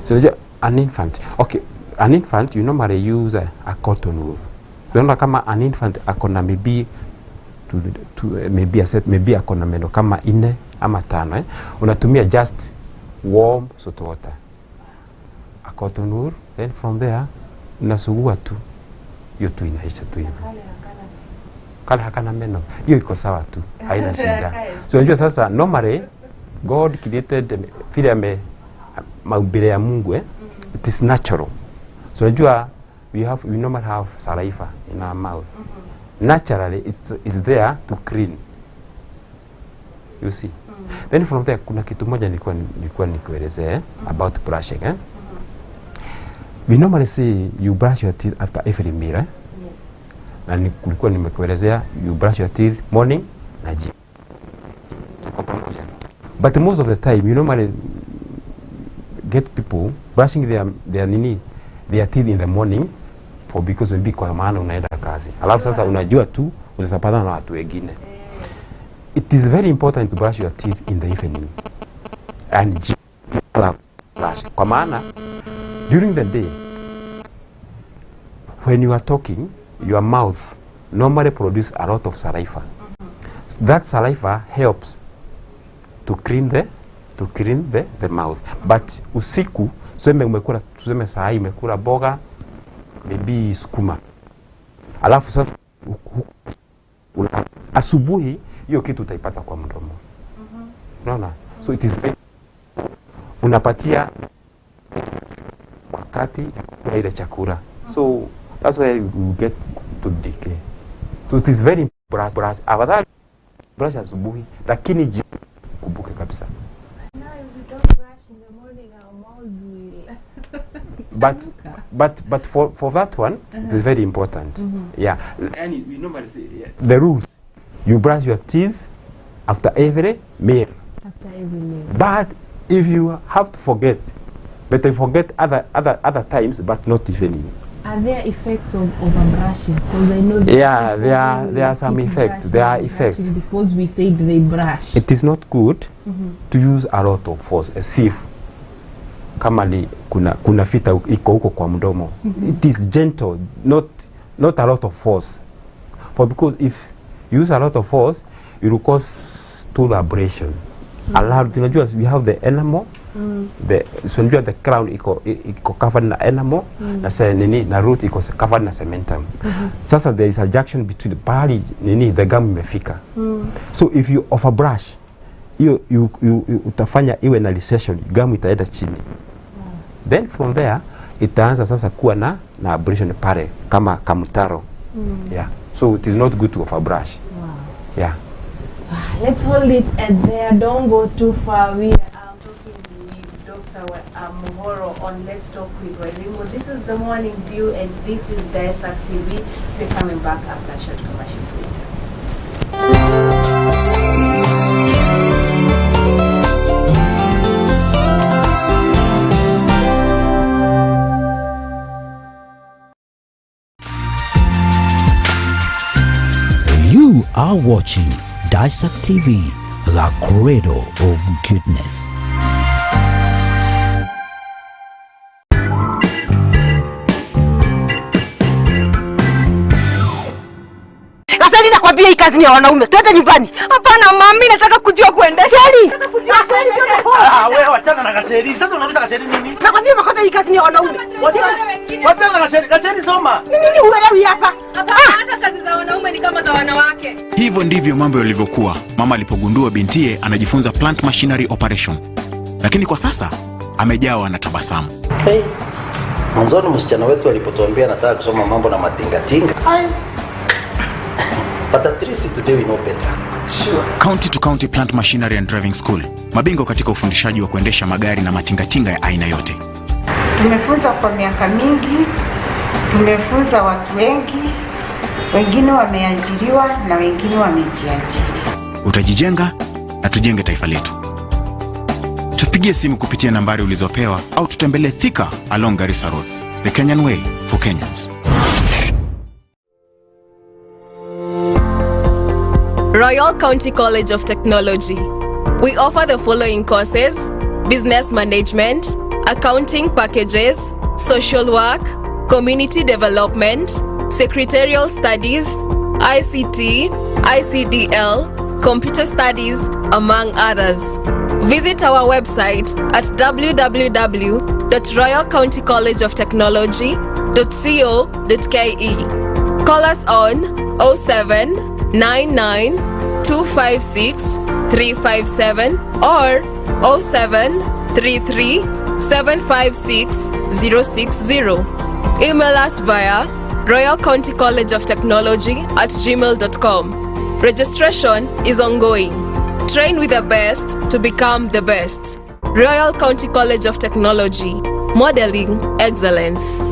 Speaker 19: So an infant. Okay, an infant you normally use a cotton wool. Unaona kama an infant akona maybe maybe akona meno kama 4 ama 5, unatumia just warm salt water. A cotton wool, then from there unasugua tu. Hiyo tu inaisha tu hivyo. Kale hakana meno, hiyo iko sawa tu, haina shida. So unajua sasa normally God created vile maumbile ya Mungu, it is natural. So unajua we normally have saliva in our mouth. Naturally it's there to clean. You see. Then from there kuna kitu moja nilikuwa nikuelezea about brushing. We normally say you brush your teeth after every meal. Yes. Na nilikuwa nimekuelezea you brush your teeth morning na jioni. But most of the time you normally get people brushing their teeth in the morning because maybe kwa maana unaenda kazi. Alafu sasa unajua tu utapatana na watu wengine. It is very important to brush your teeth in the evening. And brush. Kwa maana during the day when you are talking, your mouth normally produces a lot of saliva. That saliva helps to clean the mouth. But usiku tuseme saa hii umekula boga, maybe sukuma. Alafu sasa asubuhi hiyo kitu utaipata kwa mdomo. Unaona? So it is very unapatia wakati ya kula ile chakula. So that's why you get to decay. So it is very brush. Afadhali brush asubuhi, lakini jioni kubuke kabisa.
Speaker 11: Now if we don't brush in the morning, our mouths will.
Speaker 19: But but for that one, it is very important. Yeah. And we normally say the rules. You brush your teeth after every meal.
Speaker 7: After every meal.
Speaker 19: But if you have to forget, better forget other times, but not evening.
Speaker 7: Are there effects of overbrushing? Because I know that
Speaker 19: there are some effects. There are effects.
Speaker 7: Because we said they brush.
Speaker 19: It is not good to use a lot of force, as if kama ni kuna fita iko huko kwa mdomo. It is gentle, not a lot of force. For because if you use a lot of force, it will cause tooth abrasion. A lot, tunajua we have the enamel. Tunajua the crown iko covered na enamel na root iko covered na cementum. Sasa there is a junction between the gum imefika. So if you overbrush, you utafanya iwe na recession, gum itaenda chini. Then from there itaanza sasa kuwa na abrasion pale kama kamtaro. Yeah. So it is not good to overbrush. Yeah.
Speaker 11: Let's hold it at there. Don't go too far. We are talking with Dr. Muhoro on Let's Talk with Walimu. This is the Morning Dew and this is Dissect TV. We're coming back after a short commercial break.
Speaker 6: You are watching Dissect TV, the cradle of goodness.
Speaker 3: Sasa ninakwambia hii kazi ni ya wanaume. Twende nyumbani. Hapana mami, nataka kujua kuendesha.
Speaker 18: Wewe wachana na Gasheri. Sasa unauliza Gasheri nini?
Speaker 3: Nakwambia makosa hii kazi ni ya wanaume.
Speaker 18: Wachana na Gasheri. Gasheri soma.
Speaker 3: Nini huelewi hapa?
Speaker 4: Hata kazi za wanaume ni kama za wanawake.
Speaker 9: Hivyo ndivyo mambo yalivyokuwa mama alipogundua bintiye anajifunza plant machinery operation. Lakini kwa sasa amejawa na tabasamu.
Speaker 18: Hey. Mwanzoni msichana wetu alipotuambia anataka kusoma mambo na matingatinga. But at least today we know better. Sure.
Speaker 9: County to County Plant Machinery and Driving School. Mabingwa katika ufundishaji wa kuendesha magari na matingatinga ya aina yote.
Speaker 10: Tumefunza kwa miaka mingi, tumefunza watu wengi, wengine wameajiriwa na wengine wamejiajiri.
Speaker 9: Utajijenga na tujenge taifa letu. Tupigie simu kupitia nambari ulizopewa au tutembelee Thika along Garissa Road. The Kenyan way for Kenyans.
Speaker 12: Royal County College of Technology. We offer the following courses: business management, accounting packages, social work, community development, secretarial studies, ICT, ICDL, computer studies, among others. Visit our website at www.royalcountycollegeoftechnology.co.ke. Call us on 0799 256 357 or 0733 756 060. Email us via royalcountycollegeoftechnology@gmail.com. Registration is ongoing. Train with the best to become the best. Royal County College of Technology, modeling excellence.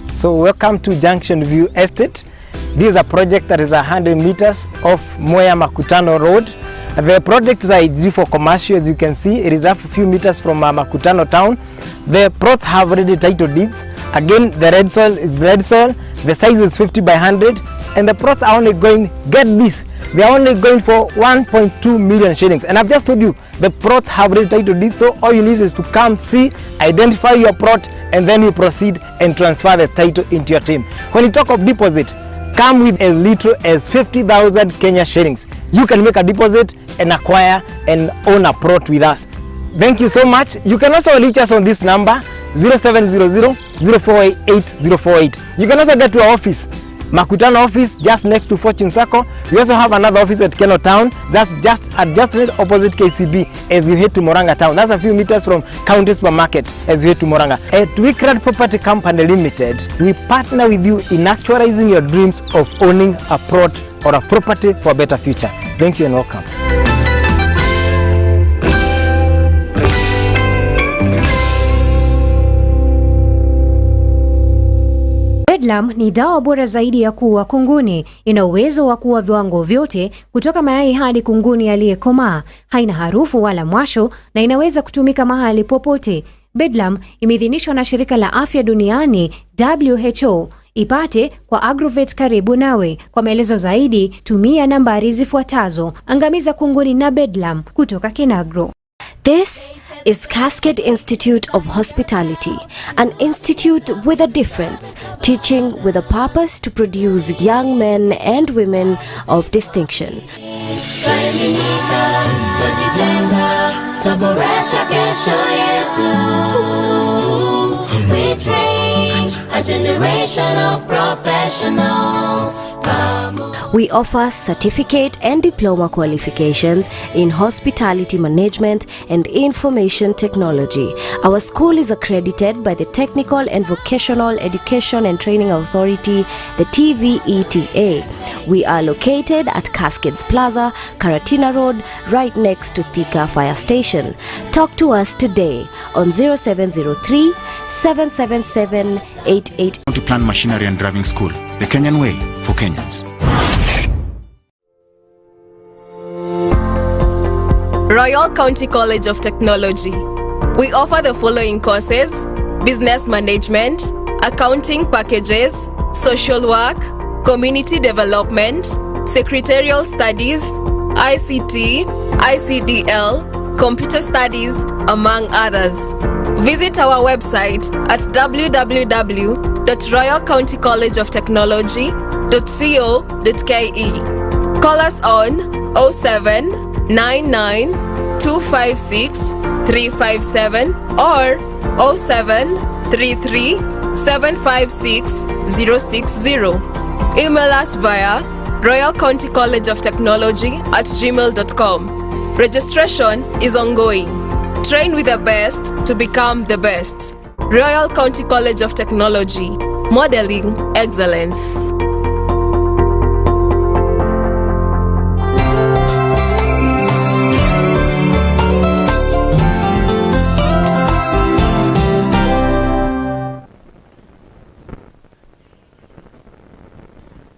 Speaker 26: So welcome to Junction View Estate. This is a project that is 100 meters off Mwea Makutano Road. The project is ideal for commercial. As you can see, it is a few meters from Makutano town. The plots have already title deeds. Again, the red soil is red soil. The size is 50 by 100. And the plots are only going, get this, they are only going for 1.2 million shillings. And I've just told you, the plots have already title deeds. So all you need is to come, see, identify your plot, and then you proceed and transfer the title into your team. When you talk of deposit, come with as little as 50,000 Kenya shillings. You can make a deposit and acquire and own a plot with us. Thank you so much. You can also reach us on this number 0700 048 048. You can also get to our office, Makutano office, just next to Fortune Circle. We also have another office at Keno Town. That's just right opposite KCB as you head to Moranga Town. That's a few meters from County Supermarket as you head to Moranga. At Wickred Property Company Limited, we partner with you in actualizing your dreams of owning a plot or a property for a better future. Thank you and welcome.
Speaker 27: Bedlam ni dawa bora zaidi ya kuua kunguni. Ina uwezo wa kuua viwango vyote kutoka mayai hadi kunguni aliyekomaa. Haina harufu wala mwasho na inaweza kutumika mahali popote. Bedlam imeidhinishwa na Shirika la Afya Duniani WHO. Ipate kwa Agrovet karibu nawe. Kwa maelezo zaidi tumia nambari zifuatazo. Angamiza kunguni na Bedlam kutoka Kinagro.
Speaker 5: This is Cascade Institute of Hospitality, an institute with a difference, teaching with a purpose to produce young men and women of distinction.
Speaker 1: Twaelimika, twajijenga, twaboresha kesho yetu. We train a generation of professionals.
Speaker 5: We offer certificate and diploma qualifications in hospitality management and information technology. Our school is accredited by the Technical and Vocational Education and Training Authority, the TVETA. We are located at Cascades Plaza, Karatina Road, right next to Thika Fire Station. Talk to us today on 0703 777 88.
Speaker 9: County Plan Machinery and Driving School, the Kenyan way for Kenyans.
Speaker 12: Royal County College of Technology. We offer the following courses: business management, accounting packages, social work, community development, secretarial studies, ICT, ICDL, computer studies, among others. Visit our website at www.royalcountycollegeoftechnology.co.ke. Call us on 0799 256 357 or 0733 756 060. Email us via royalcountycollegeoftechnology@gmail.com. Registration is ongoing. Train with the best to become the best. Royal County College of Technology, modeling excellence.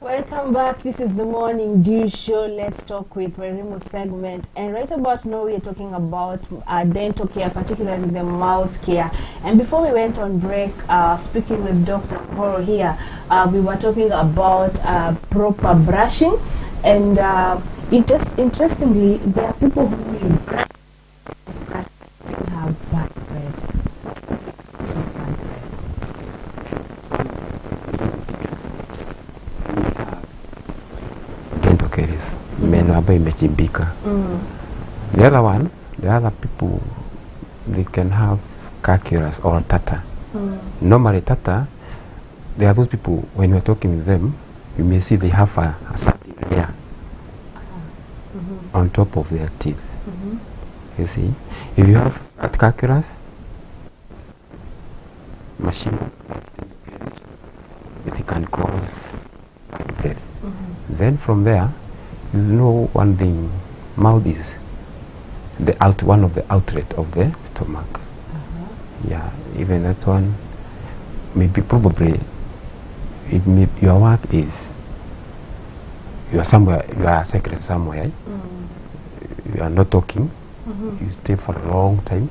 Speaker 11: Welcome back. This is the Morning Dew Show. Let's talk with Werimo segment. And right about now, we are talking about dental care, particularly the mouth care. And before we went on break, speaking with Dr. Horo here, we were talking about proper brushing. And interestingly, there are people who will brush and have bad breath. So bad breath.
Speaker 19: Dental caries, meno ambayo imechimbika. The other people, they can have calculus or tartar. Normally tartar, there are those people, when you're talking with them, you may see they have a certain layer on top of their teeth. You see, if you have that calculus, machine, it can cause bad breath. Then from there, you know one thing, mouth is one of the outlet of the stomach. Yeah, even that one, maybe probably, your work is, you are somewhere, you are a secret somewhere, you are not talking, you stay for a long time.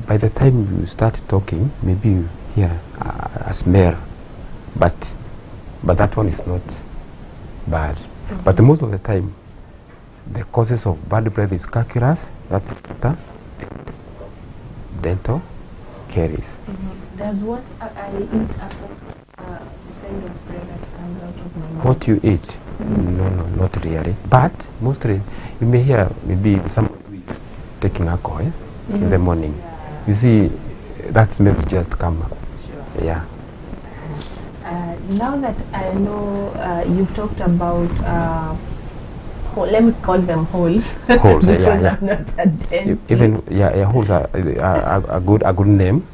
Speaker 19: By the time you start talking, maybe you hear a smell, but that one is not bad. But most of the time, the causes of bad breath is calculus, that's tartar, dental caries.
Speaker 11: Does what I eat affect the kind of breath that comes out of my mouth?
Speaker 19: What you eat? No, not really. But mostly, you may hear maybe somebody who is taking alcohol in the morning. You see, that smell just come up. Yeah.
Speaker 11: Now that I know you've talked about, let me call them holes.
Speaker 19: Holes,
Speaker 11: because
Speaker 19: yeah.
Speaker 11: I'm not a dentist.
Speaker 19: Even holes are a good name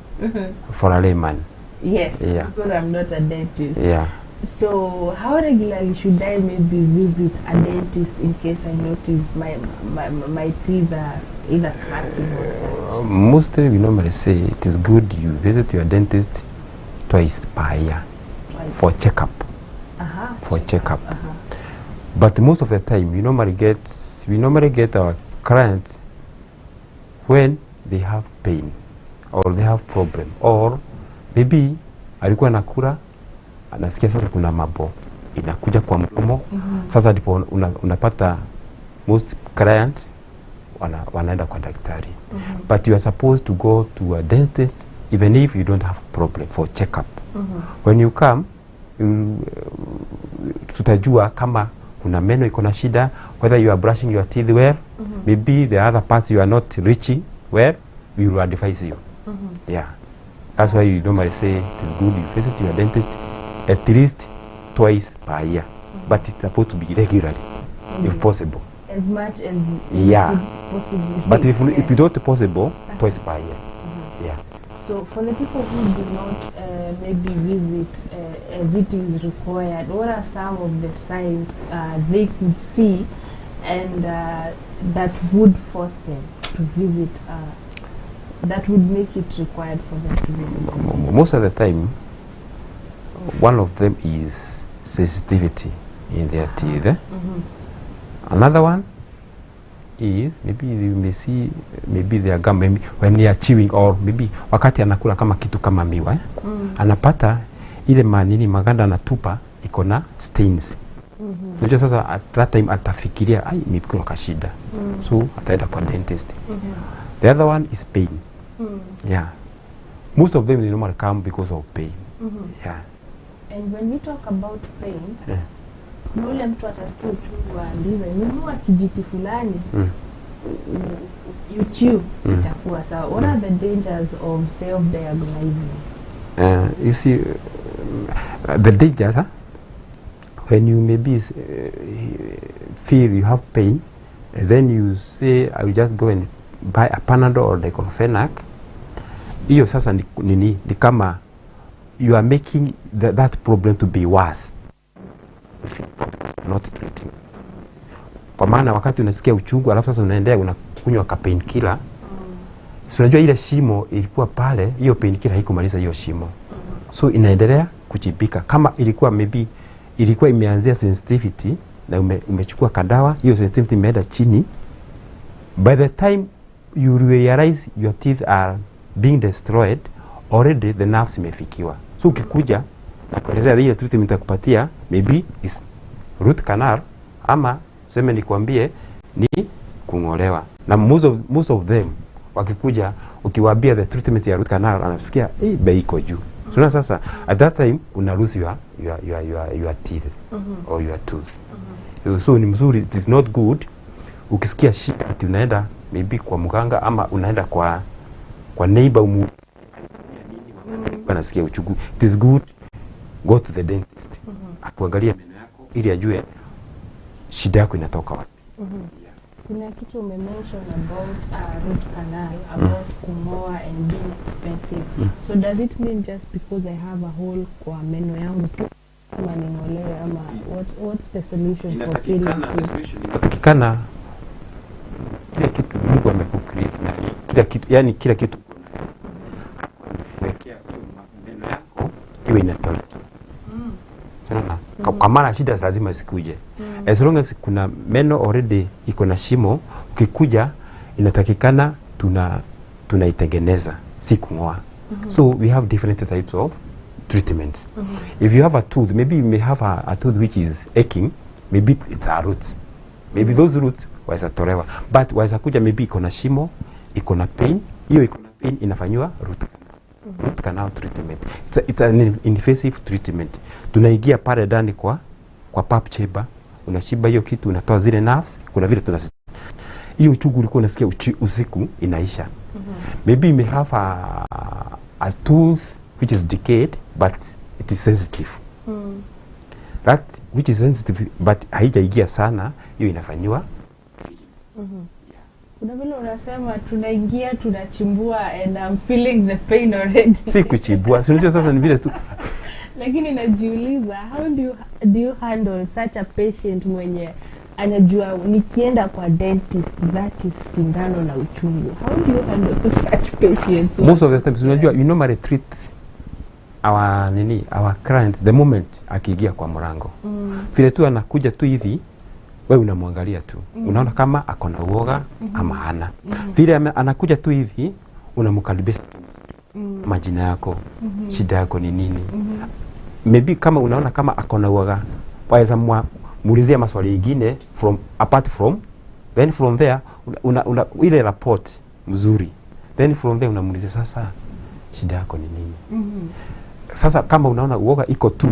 Speaker 19: for a layman.
Speaker 11: Yes,
Speaker 19: Yeah.
Speaker 11: because I'm not a dentist.
Speaker 19: Yeah.
Speaker 11: So how regularly should I maybe visit a dentist in case I notice my teeth are either cracking or such?
Speaker 19: Mostly we normally say it is good you visit your dentist twice per year for checkup. For checkup. But most of the time we normally get our clients when they have pain or they have problem, or maybe alikuwa nakula anasikia sasa kuna mambo inakuja kwa mdomo. Sasa ndipo unapata most client wanaenda kwa daktari. But you are supposed to go to a dentist even if you don't have problem for checkup. When you come tutajua kama kuna meno iko na shida, whether you are brushing your teeth well, maybe the other parts you are not reaching well, we will advise you. Yeah, that's why you normally say it is good you visit your dentist at least twice per year, but it's supposed to be regularly if possible.
Speaker 11: As much as possible.
Speaker 19: But if it's not possible, twice per year. Yeah.
Speaker 11: So for the people who do not maybe visit as it is required, what are some of the signs they could see and that would force them to visit, that would make it required for them to visit?
Speaker 19: Most of the time, one of them is sensitivity in their teeth. Another one is maybe you may see maybe their gum, maybe when they are chewing, or maybe wakati anakula kama kitu kama miwa anapata ile manini maganda anatupa iko na stains. Unajua sasa at that time atafikiria ai nimekula kashida, so ataenda kwa dentist. The other one is pain. Yeah, most of them they normally come because of pain. Yeah.
Speaker 11: And when we talk about pain, ule mtu atasikia uchungu wa ndiwe nunua kijiti fulani you chew itakuwa sawa. What are the dangers of self-diagnosing?
Speaker 19: You see, the dangers, when you maybe feel you have pain, then you say I will just go and buy a Panadol or diclofenac. Hiyo sasa ni kama you are making that problem to be worse, not treating. Kwa maana wakati unasikia uchungu alafu sasa unaendelea unakunywa ka painkiller, so unajua ile shimo ilikuwa pale, hiyo painkiller haikumaliza hiyo shimo, so inaendelea kuchipika. Kama ilikuwa maybe ilikuwa imeanzia sensitivity na umechukua kadawa, hiyo sensitivity imeenda chini, by the time you realize your teeth are being destroyed, already the nerves imefikiwa. So ukikuja na kuelezea ile treatment nitakupatia maybe is root canal, ama sema nikwambie ni kungolewa. Na most of them wakikuja ukiwaambia the treatment ya root canal anasikia bei iko juu. So sasa at that time una lose your teeth or your tooth. So ni mzuri, it is not good ukisikia shida ati unaenda maybe kwa mganga ama unaenda kwa neighbor anasikia uchungu. It is good go to the dentist akuangalia meno yako ili ajue shida yako inatoka wapi.
Speaker 11: Kuna kitu umemention about root canal, about kungoa and being expensive. So does it mean just because I have a hole kwa meno yangu si kama ningolewe, ama what's the solution for feeling
Speaker 19: Inatakikana kila kitu Mungu amekucreate na kila kitu, yani kila kitu wekea meno yako iwe inatoka. Sana kwa maana shida lazima sikuje. As long as kuna meno already iko na shimo, ukikuja inatakikana tunaitengeneza, si kungoa. So we have different types of treatment. If you have a tooth, maybe you may have a tooth which is aching, maybe it's a roots. Maybe those roots wazatolewa. But wazakuja maybe iko na shimo, iko na pain, hiyo iko na pain inafanywa root canal treatment. It's an invasive treatment. Tunaingia pale ndani kwa pap chamber, unashiba hiyo kitu, unatoa zile nerves, kuna vile tunasema hiyo uchungu ulikuwa unasikia usiku inaisha. Maybe you may have a tooth which is decayed but it is sensitive. That which is sensitive but haijaingia sana, hiyo inafanywa.
Speaker 11: Kuna vile unasema tunaingia tunachimbua and I'm feeling the pain already.
Speaker 19: Si kuchimbua, si unajua sasa ni vile tu
Speaker 7: Lakini najiuliza, how do you handle such a patient mwenye anajua nikienda kwa dentist that is sindano na uchungu? How do you handle such patients?
Speaker 19: Most of the times unajua you normally treat our client the moment akiingia kwa mlango. Vile tu anakuja tu hivi, wewe unamwangalia tu. Unaona kama ako na uoga ama hana. Vile anakuja tu hivi, unamkaribisha majina yako, shida yako ni nini. Maybe kama unaona kama ako na uoga, waweza muulizia maswali mengine apart from, then from there una ile report mzuri. Then from there unamuulizia sasa shida yako ni nini. Sasa kama unaona uoga iko tu,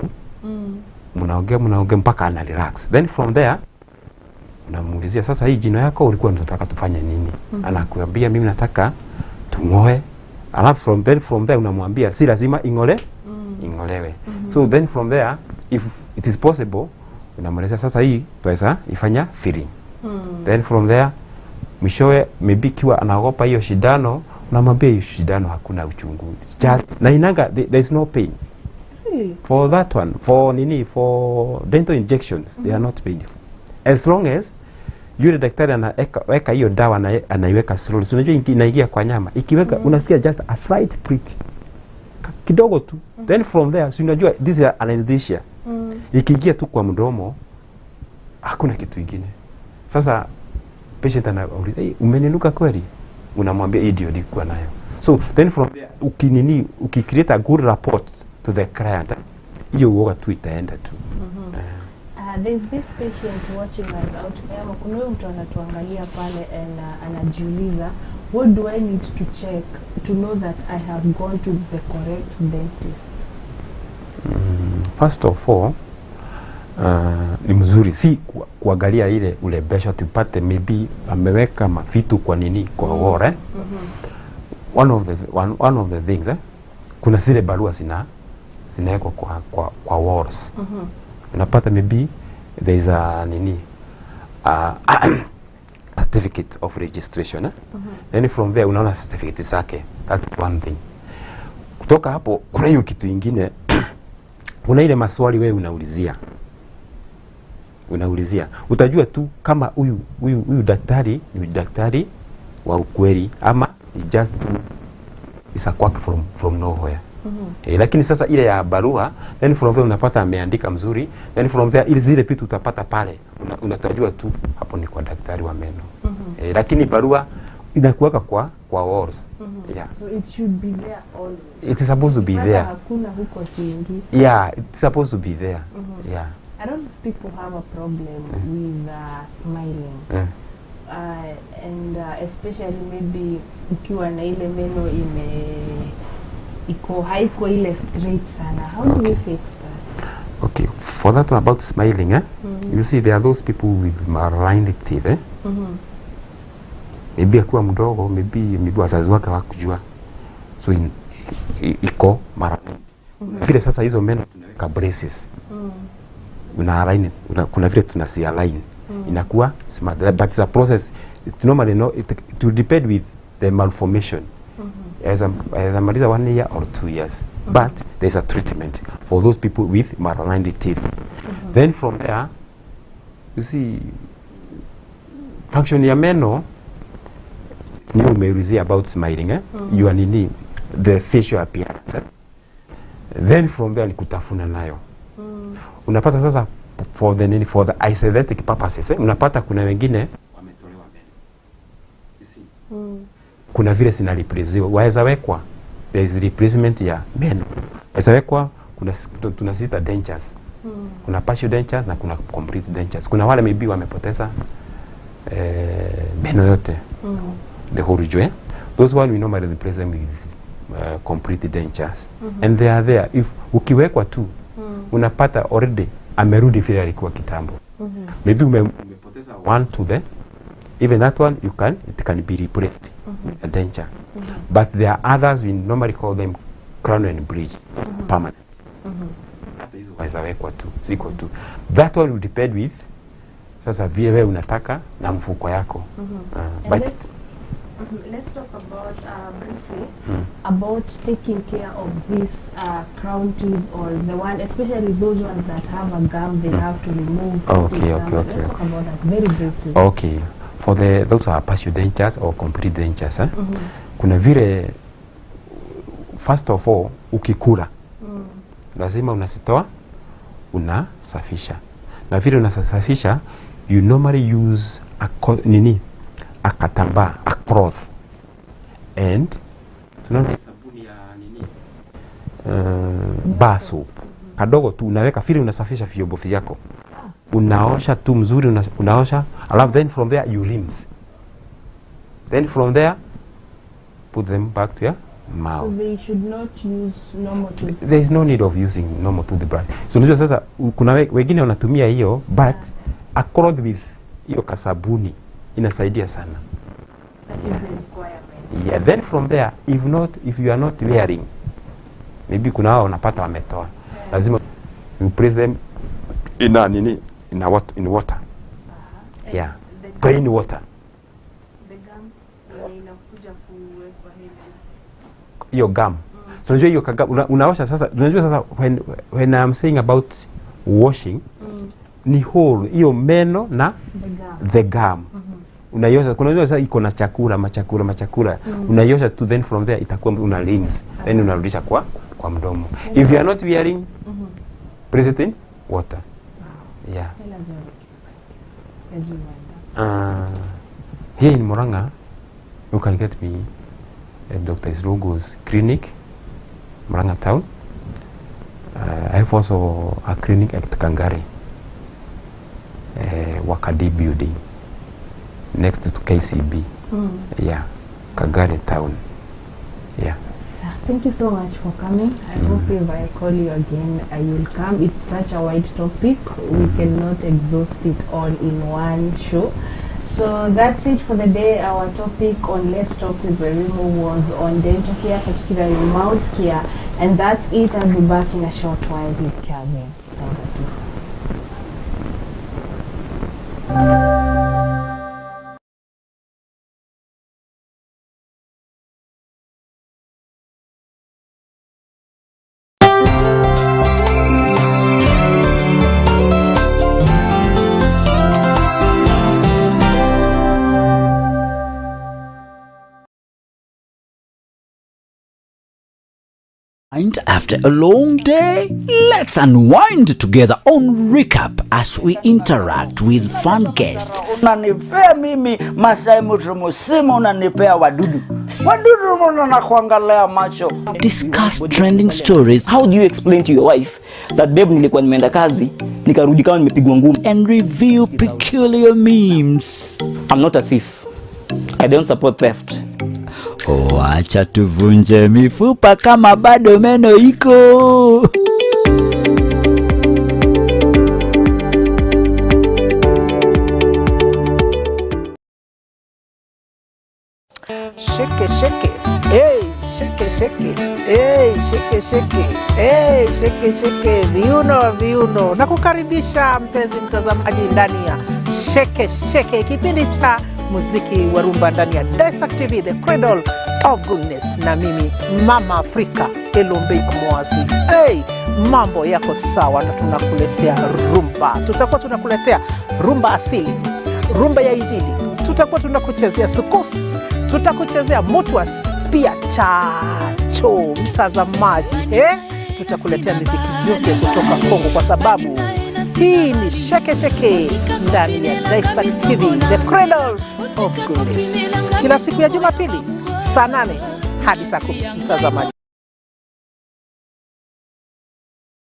Speaker 19: mnaongea mpaka ana relax. Then from there unamuulizia sasa hii jino yako ulikuwa unataka tufanye nini? Anakuambia mimi nataka tungoe. Alafu from there unamwambia si lazima ingolewe. So then from there if it is possible unamweleza sasa hii tuweza ifanya filling. Then from there mwishowe maybe kiwa anaogopa hiyo shindano, unamwambia hiyo shindano hakuna uchungu. It's just na inanga there is no pain.
Speaker 7: Really?
Speaker 19: For that one, for dental injections, they are not painful. As long as yule daktari anaweka hiyo dawa na anaiweka slowly. Unajua inaingia kwa nyama. Ikiweka unasikia just a slight prick. Kidogo tu. Then from there, so unajua this is anesthesia. Ikiingia tu kwa mdomo hakuna kitu kingine. Sasa patient anauliza, umeninuka kweli? Unamwambia hii ndio nilikuwa nayo. So then from there ukicreate a good report to the client, hiyo uoga tu itaenda tu.
Speaker 7: There's this patient watching us out there. Kuna mtu anatuangalia pale and anajiuliza, what do I need to check to know that I have gone to the correct dentist?
Speaker 19: First of all, ni mzuri si kuangalia ile ulebesho tupate maybe ameweka mafitu kwa nini kwa wore. One of the things kuna zile barua zinawekwa kwa walls. Unapata maybe there is a certificate of registration. Then from there unaona certificate zake. That's one thing. Kutoka hapo kuna hiyo kitu kingine. Kuna ile maswali wewe unaulizia. Utajua tu kama huyu daktari ni daktari wa ukweli ama just is a quack from nowhere. Lakini sasa ile ya barua, then from there unapata ameandika mzuri, then from there ile zile vitu utapata pale unatajua tu hapo ni kwa daktari wa meno. Lakini barua inakuweka kwa walls. Yeah.
Speaker 7: So it should be there always.
Speaker 19: It is supposed to be there.
Speaker 7: Hakuna huko singi.
Speaker 19: Yeah, it's supposed to be there. Yeah.
Speaker 7: I don't know if people have a problem with smiling. And especially maybe ukiwa na ile meno haiko ile straight sana. How do we fix that?
Speaker 19: Okay, for that one about smiling, you see there are those people with maligned teeth. Maybe akiwa mdogo, maybe wazazi wake hawakujua. So iko mara. Vile sasa hizo meno tunaweka braces. Kuna vile tunasi-align. Inakuwa smart. But it's a process. Normally it will depend with the malformation. As a maliza 1 year or 2 years. But there's a treatment for those people with maligned teeth. Then from there, you see, function ya meno, ni umeulizia about smiling, you are the facial appearance. Then from there ni kutafuna nayo. Unapata sasa for the aesthetic purposes, unapata kuna wengine wametolewa meno. You see? Kuna vile sina replacewa. Waweza wekwa, there is replacement ya meno. Waweza wekwa, tunasita dentures. Kuna partial dentures na kuna complete dentures. Kuna wale maybe wamepoteza meno yote. The whole jaw. Those one we normally replace them with complete dentures. And they are there. If ukiwekwa tu, unapata already amerudi vile alikuwa kitambo. Maybe umepoteza one to the, even that one it can be replaced with a denture. But there are others we normally call them crown and bridge, permanent. Waweza wekwa tu, ziko tu. That one will depend with sasa vile wewe unataka na mfuko yako. But
Speaker 11: Let's talk about briefly about taking care of this crown teeth, or the one, especially those ones that have a gum, they have to remove.
Speaker 19: Okay.
Speaker 11: Let's talk about that very briefly.
Speaker 19: Okay. For those are partial dentures or complete dentures, kuna vile, first of all, ukikula lazima unasitoa, unasafisha. Na vile unasafisha, you normally use a katamba, a cloth, and tunaona sabuni ya bar soap kadogo tu unaweka, vile unasafisha vyombo vyako, unaosha tu mzuri, unaosha, alafu then from there you rinse, then from there put them back to your mouth.
Speaker 11: So they should not use normal toothbrush.
Speaker 19: There is no need of using normal toothbrush. So unajua sasa kuna wengine wanatumia hiyo, but a cloth with hiyo kasabuni inasaidia sana.
Speaker 11: That is the requirement.
Speaker 19: Yeah, then from there, if you are not wearing, maybe kuna wao unapata wametoa, lazima you place them in water. Yeah, plain water.
Speaker 11: The gum inakuja kuwekwa hivi.
Speaker 19: Hiyo gum. So unajua hiyo unaosha sasa, unajua sasa when I'm saying about washing, ni whole hiyo meno na the gum. Unaiosha, kuna sasa iko na machakula. Unaiosha tu, then from there itakuwa una rinse, then unarudisha kwa mdomo. If you are not wearing, place it in water. Yeah.
Speaker 11: Tell us as you wonder.
Speaker 19: Here in Murang'a, you can get me at Dr. Isrogo's clinic, Murang'a town. I have also a clinic at Kangare, Wakadi building, next to KCB. Yeah, Kangare town. Yeah.
Speaker 11: Thank you so much for coming. I hope if I call you again, you will come. It's such a wide topic. We cannot exhaust it all in one show. So that's it for the day. Our topic on Let's Talk with Verumo was on dental care, particularly mouth care. And that's it. I'll be back in a short while with Kelvin.
Speaker 6: And after a long day, let's unwind together on Recap as we interact with fun guests.
Speaker 8: Unanipea mimi Masai Musimu, unanipea wadudu na kuangalia macho.
Speaker 6: Discuss trending stories.
Speaker 13: How do you explain to your wife that babe, nilikuwa nimeenda kazi nikarudi kama nimepigwa ngumi?
Speaker 6: And review peculiar memes.
Speaker 13: I'm not a thief. I don't support theft.
Speaker 6: Acha tuvunje mifupa kama bado meno iko.
Speaker 8: Shake, shake. Hey, shake, shake. Hey, shake, shake. Hey, shake, shake. Viuno. Nakukaribisha mpenzi mtazamaji ndani ya Shake Shake, kipindi cha muziki wa rumba ndani ya Daisak TV, the cradle of goodness, na mimi Mama Afrika Elombe Mwasi. Hey, mambo yako sawa, na tunakuletea rumba. Tutakuwa tunakuletea rumba asili, rumba ya injili. Tutakuwa tunakuchezea sukus, tutakuchezea mutwas, pia chacho mtazamaji. Tutakuletea muziki yote kutoka Kongo, kwa sababu hii ni Shake Shake ndani ya Daisak TV, the cradle of goodness. Kila siku ya Jumapili saa 8 hadi saa 10 mtazamaji.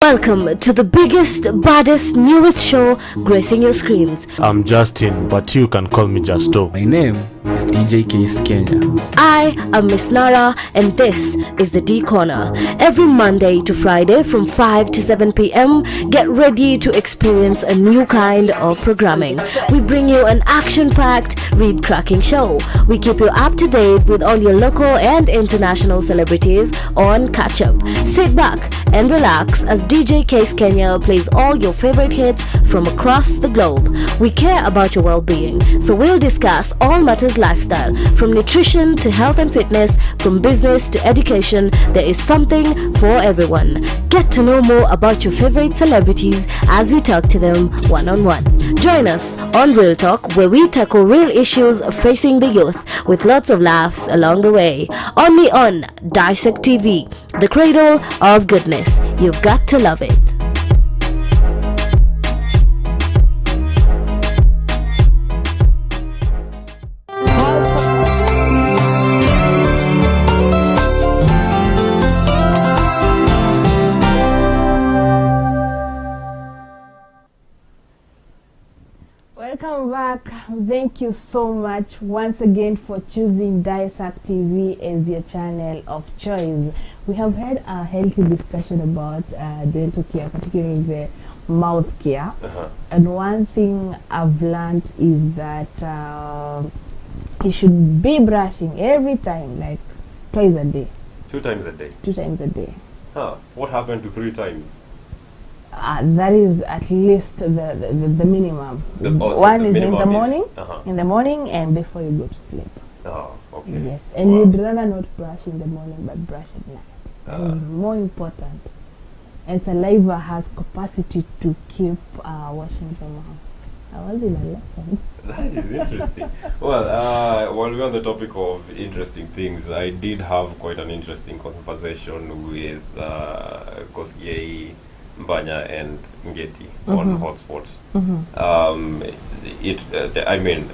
Speaker 5: Welcome to the biggest, baddest, newest show gracing your screens.
Speaker 14: I'm Justin, but you can call me Justo. My name is DJ Case Kenya.
Speaker 5: I am Miss Nara, and this is the D Corner. Every Monday to Friday from 5 to 7 p.m, get ready to experience a new kind of programming. We bring you an action-packed, rib-cracking show. We keep you up to date with all your local and international celebrities on Catch Up. Sit back and relax as DJ Case Kenya plays all your favorite hits from across the globe. We care about your well-being, so we'll discuss all matters Choice lifestyle. From nutrition to health and fitness, from business to education, there is something for everyone. Get to know more about your favorite celebrities as we talk to them one-on-one. Join us on Real Talk, where we tackle real issues facing the youth with lots of laughs along the way. Only on Dissect TV, the cradle of goodness. You've got to love it.
Speaker 11: Welcome back. Thank you so much once again for choosing Dissect TV as your channel of choice. We have had a healthy discussion about dental care, particularly the mouth care. And one thing I've learned is that you should be brushing every time, like twice a day.
Speaker 16: 2 times a day?
Speaker 11: 2 times a day.
Speaker 16: Huh. What happened to 3 times?
Speaker 11: That is at least the minimum. One is in the morning, and before you go to sleep.
Speaker 16: Oh, okay.
Speaker 11: Yes, and you'd rather not brush in the morning, but brush at night. That is more important. And saliva has capacity to keep washing the mouth. I was in a lesson.
Speaker 16: That is interesting. Well, while we're on the topic of interesting things, I did have quite an interesting conversation with Kosgei, Mbanya and Ngeti on Hotspot. I mean,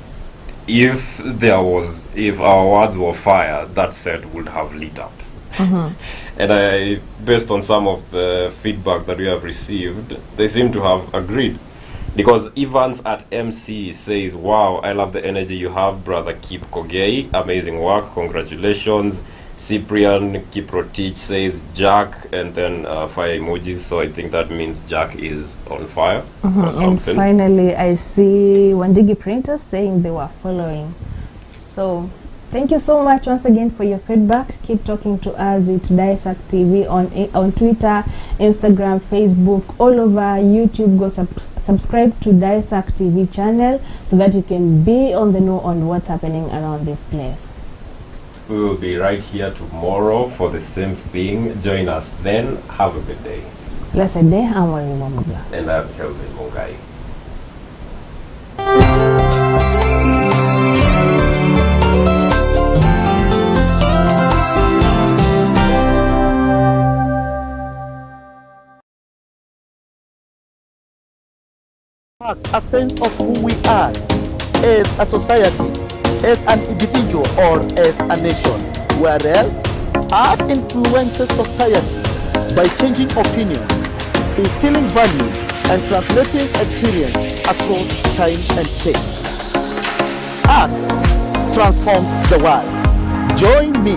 Speaker 16: if our words were fire, that set would have lit up. And based on some of the feedback that we have received, they seem to have agreed. Because Evans at MC says, wow, I love the energy you have, brother Kip Kogei. Amazing work, congratulations. Cyprian Kiprotich says Jack, and then fire emojis. So I think that means Jack is on fire or
Speaker 11: And
Speaker 16: something.
Speaker 11: finally, I see Wandigi Printers saying they were following. So thank you so much once again for your feedback. Keep talking to us at Dissect TV on Twitter, Instagram, Facebook, all over YouTube. Go subscribe to Dissect TV channel so that you can be on the know on what's happening around this place.
Speaker 16: We will be right here tomorrow for the same thing. Join us then. Have a good day.
Speaker 11: Blessed day. I'm Wally Mwamubla.
Speaker 16: And I'm Kelvin Mungai.
Speaker 20: A sense of who we are as a society, as an individual, or as a nation. Whereas art influences society by changing opinions, instilling values, and translating experience across time and space. Art transforms the world. Join me,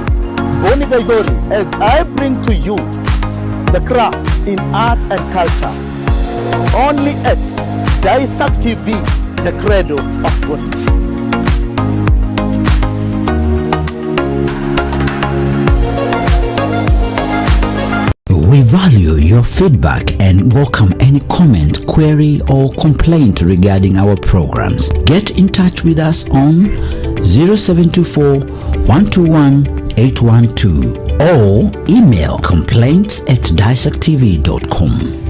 Speaker 20: Boni Gaidori, as I bring to you the craft in art and culture. Only at Dissect TV, the cradle of goodness.
Speaker 6: We value your feedback and welcome any comment, query, or complaint regarding our programs. Get in touch with us on 0724 121 812 or email complaints@dissecttv.com.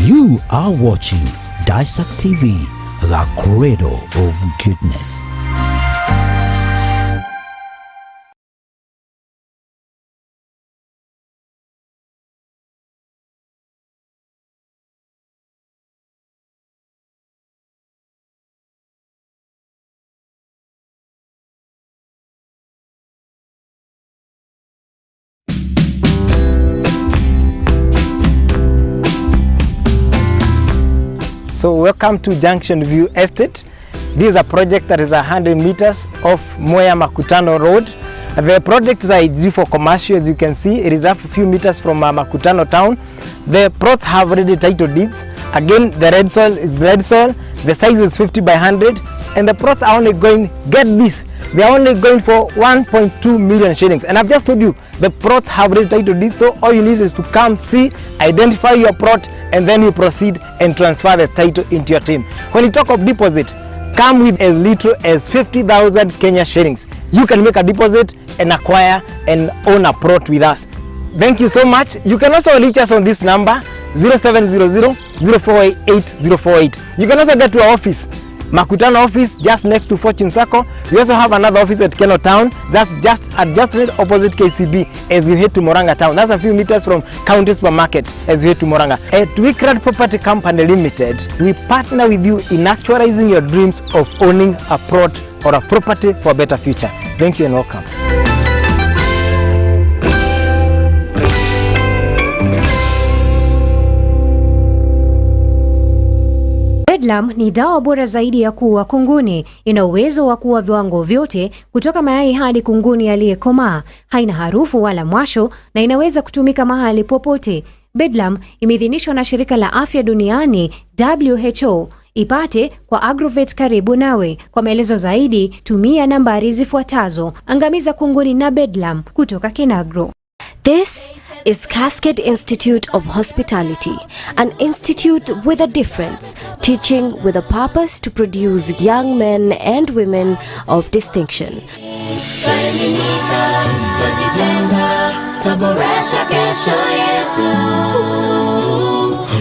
Speaker 6: You are watching Dissect TV, the cradle of goodness.
Speaker 26: So welcome to Junction View Estate. This is a project that is 100 meters off Mwea Makutano Road. The project is due for commercial. As you can see, it is a few meters from Makutano town. The plots have already title deeds. Again, the red soil is red soil. The size is 50 by 100. and the plots are only going, get this, they are only going for 1.2 million shillings. And I've just told you, the plots have already title deed, so all you need is to come, see, identify your plot, and then you proceed and transfer the title into your team. When you talk of deposit, come with as little as 50,000 Kenya shillings. You can make a deposit and acquire and own a plot with us. Thank you so much. You can also reach us on this number 0700 048 048. You can also get to our office, Makutano office, just next to Fortune Circle. We also have another office at Keno Town, that's just right opposite KCB as you head to Moranga Town. That's a few meters from County Supermarket as you head to Moranga. At Wickrad Property Company Limited, we partner with you in actualizing your dreams of owning a plot or a property for a better future. Thank you and welcome.
Speaker 27: Bedlam ni dawa bora zaidi ya kuua kunguni. Ina uwezo wa kuua viwango vyote kutoka mayai hadi kunguni aliyekomaa. Haina harufu wala mwasho na inaweza kutumika mahali popote. Bedlam imeidhinishwa na Shirika la Afya Duniani WHO. Ipate kwa Agrovet karibu nawe. Kwa maelezo zaidi tumia nambari zifuatazo. Angamiza kunguni na Bedlam kutoka Kinagro.
Speaker 5: This is Cascade Institute of Hospitality, an institute with a difference, teaching with a purpose to produce young men and women of distinction.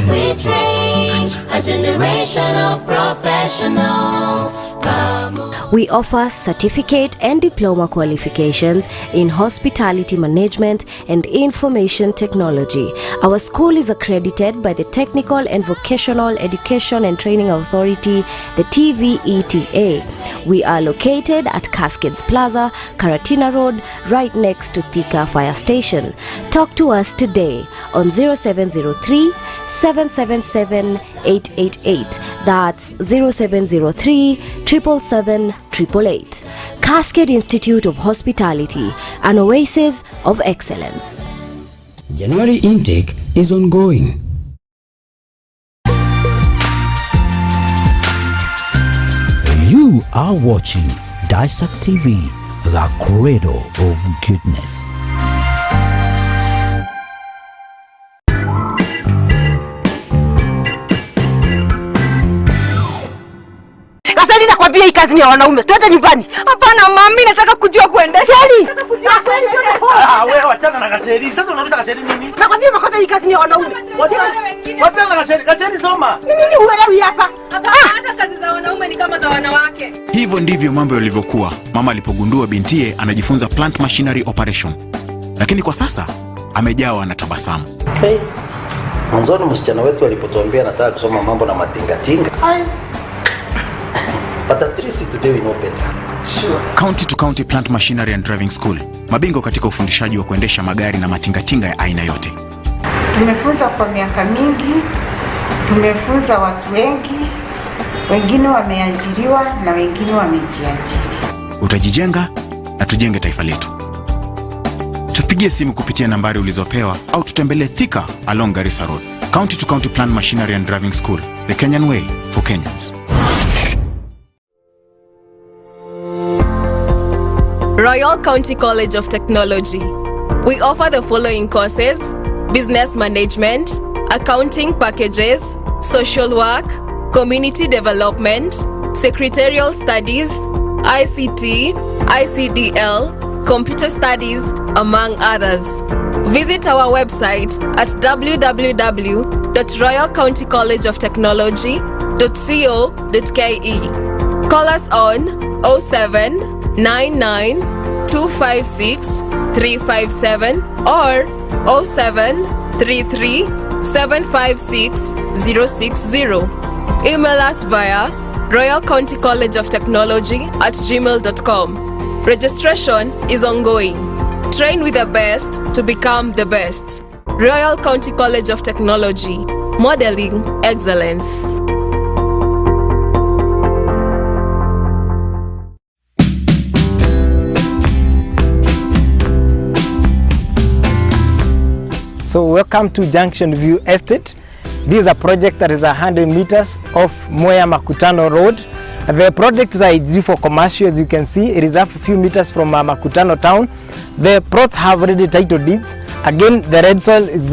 Speaker 1: We train a generation of professionals.
Speaker 5: We offer certificate and diploma qualifications in hospitality management and information technology. Our school is accredited by the Technical and Vocational Education and Training Authority, the TVETA. We are located at Cascades Plaza, Karatina Road, right next to Thika Fire Station. Talk to us today on 0703 777 888. That's 0703 777 888. Cascade Institute of Hospitality, an oasis of excellence.
Speaker 6: January intake is ongoing. You are watching Dissect TV, the cradle of goodness.
Speaker 3: Kasali nakwambia hii kazi ni ya wanaume. Twende nyumbani. Hapana mami, nataka kujua kuendesha. Nataka kujua kuendesha.
Speaker 20: Wewe wachana na Kasheri. Sasa unauliza Kasheri nini?
Speaker 3: Nakwambia makosa hii kazi ni ya wanaume.
Speaker 20: Wachana na Kasheri. Kasheri soma.
Speaker 3: Nini huelewi hapa?
Speaker 4: Hata kazi za wanaume ni kama za wanawake.
Speaker 9: Hivyo ndivyo mambo yalivyokuwa mama alipogundua bintiye anajifunza plant machinery operation. Lakini kwa sasa amejawa na tabasamu.
Speaker 18: Okay. Mwanzoni msichana wetu alipotuambia anataka kusoma mambo na matingatinga. But at least today we know better. Sure.
Speaker 9: County to County Plant Machinery and Driving School. Mabingwa katika ufundishaji wa kuendesha magari na matingatinga ya aina yote.
Speaker 10: Tumefunza kwa miaka mingi. Tumefunza watu wengi. Wengine wameajiriwa na wengine wamejiajiri.
Speaker 9: Utajijenga na tujenge taifa letu. Tupigie simu kupitia nambari ulizopewa au tutembelee Thika along Garissa Road. County to County Plant Machinery and Driving School. The Kenyan way for Kenyans.
Speaker 12: Royal County College of Technology. We offer the following courses: business management, accounting packages, social work, community development, secretarial studies, ICT, ICDL, computer studies, among others. Visit our website at www.royalcountycollegeoftechnology.co.ke. Call us on 0799 256 357 or 0733 756 060. Email us via royalcountycollegeoftechnology@gmail.com. Registration is ongoing. Train with the best to become the best. Royal County College of Technology, modeling excellence.
Speaker 26: So welcome to Junction View Estate. This is a project that is 100 meters off Moya Makutano Road. The project is ideal for commercial. As you can see, it is a few meters from Makutano town. The plots have already title deeds. Again, the red soil is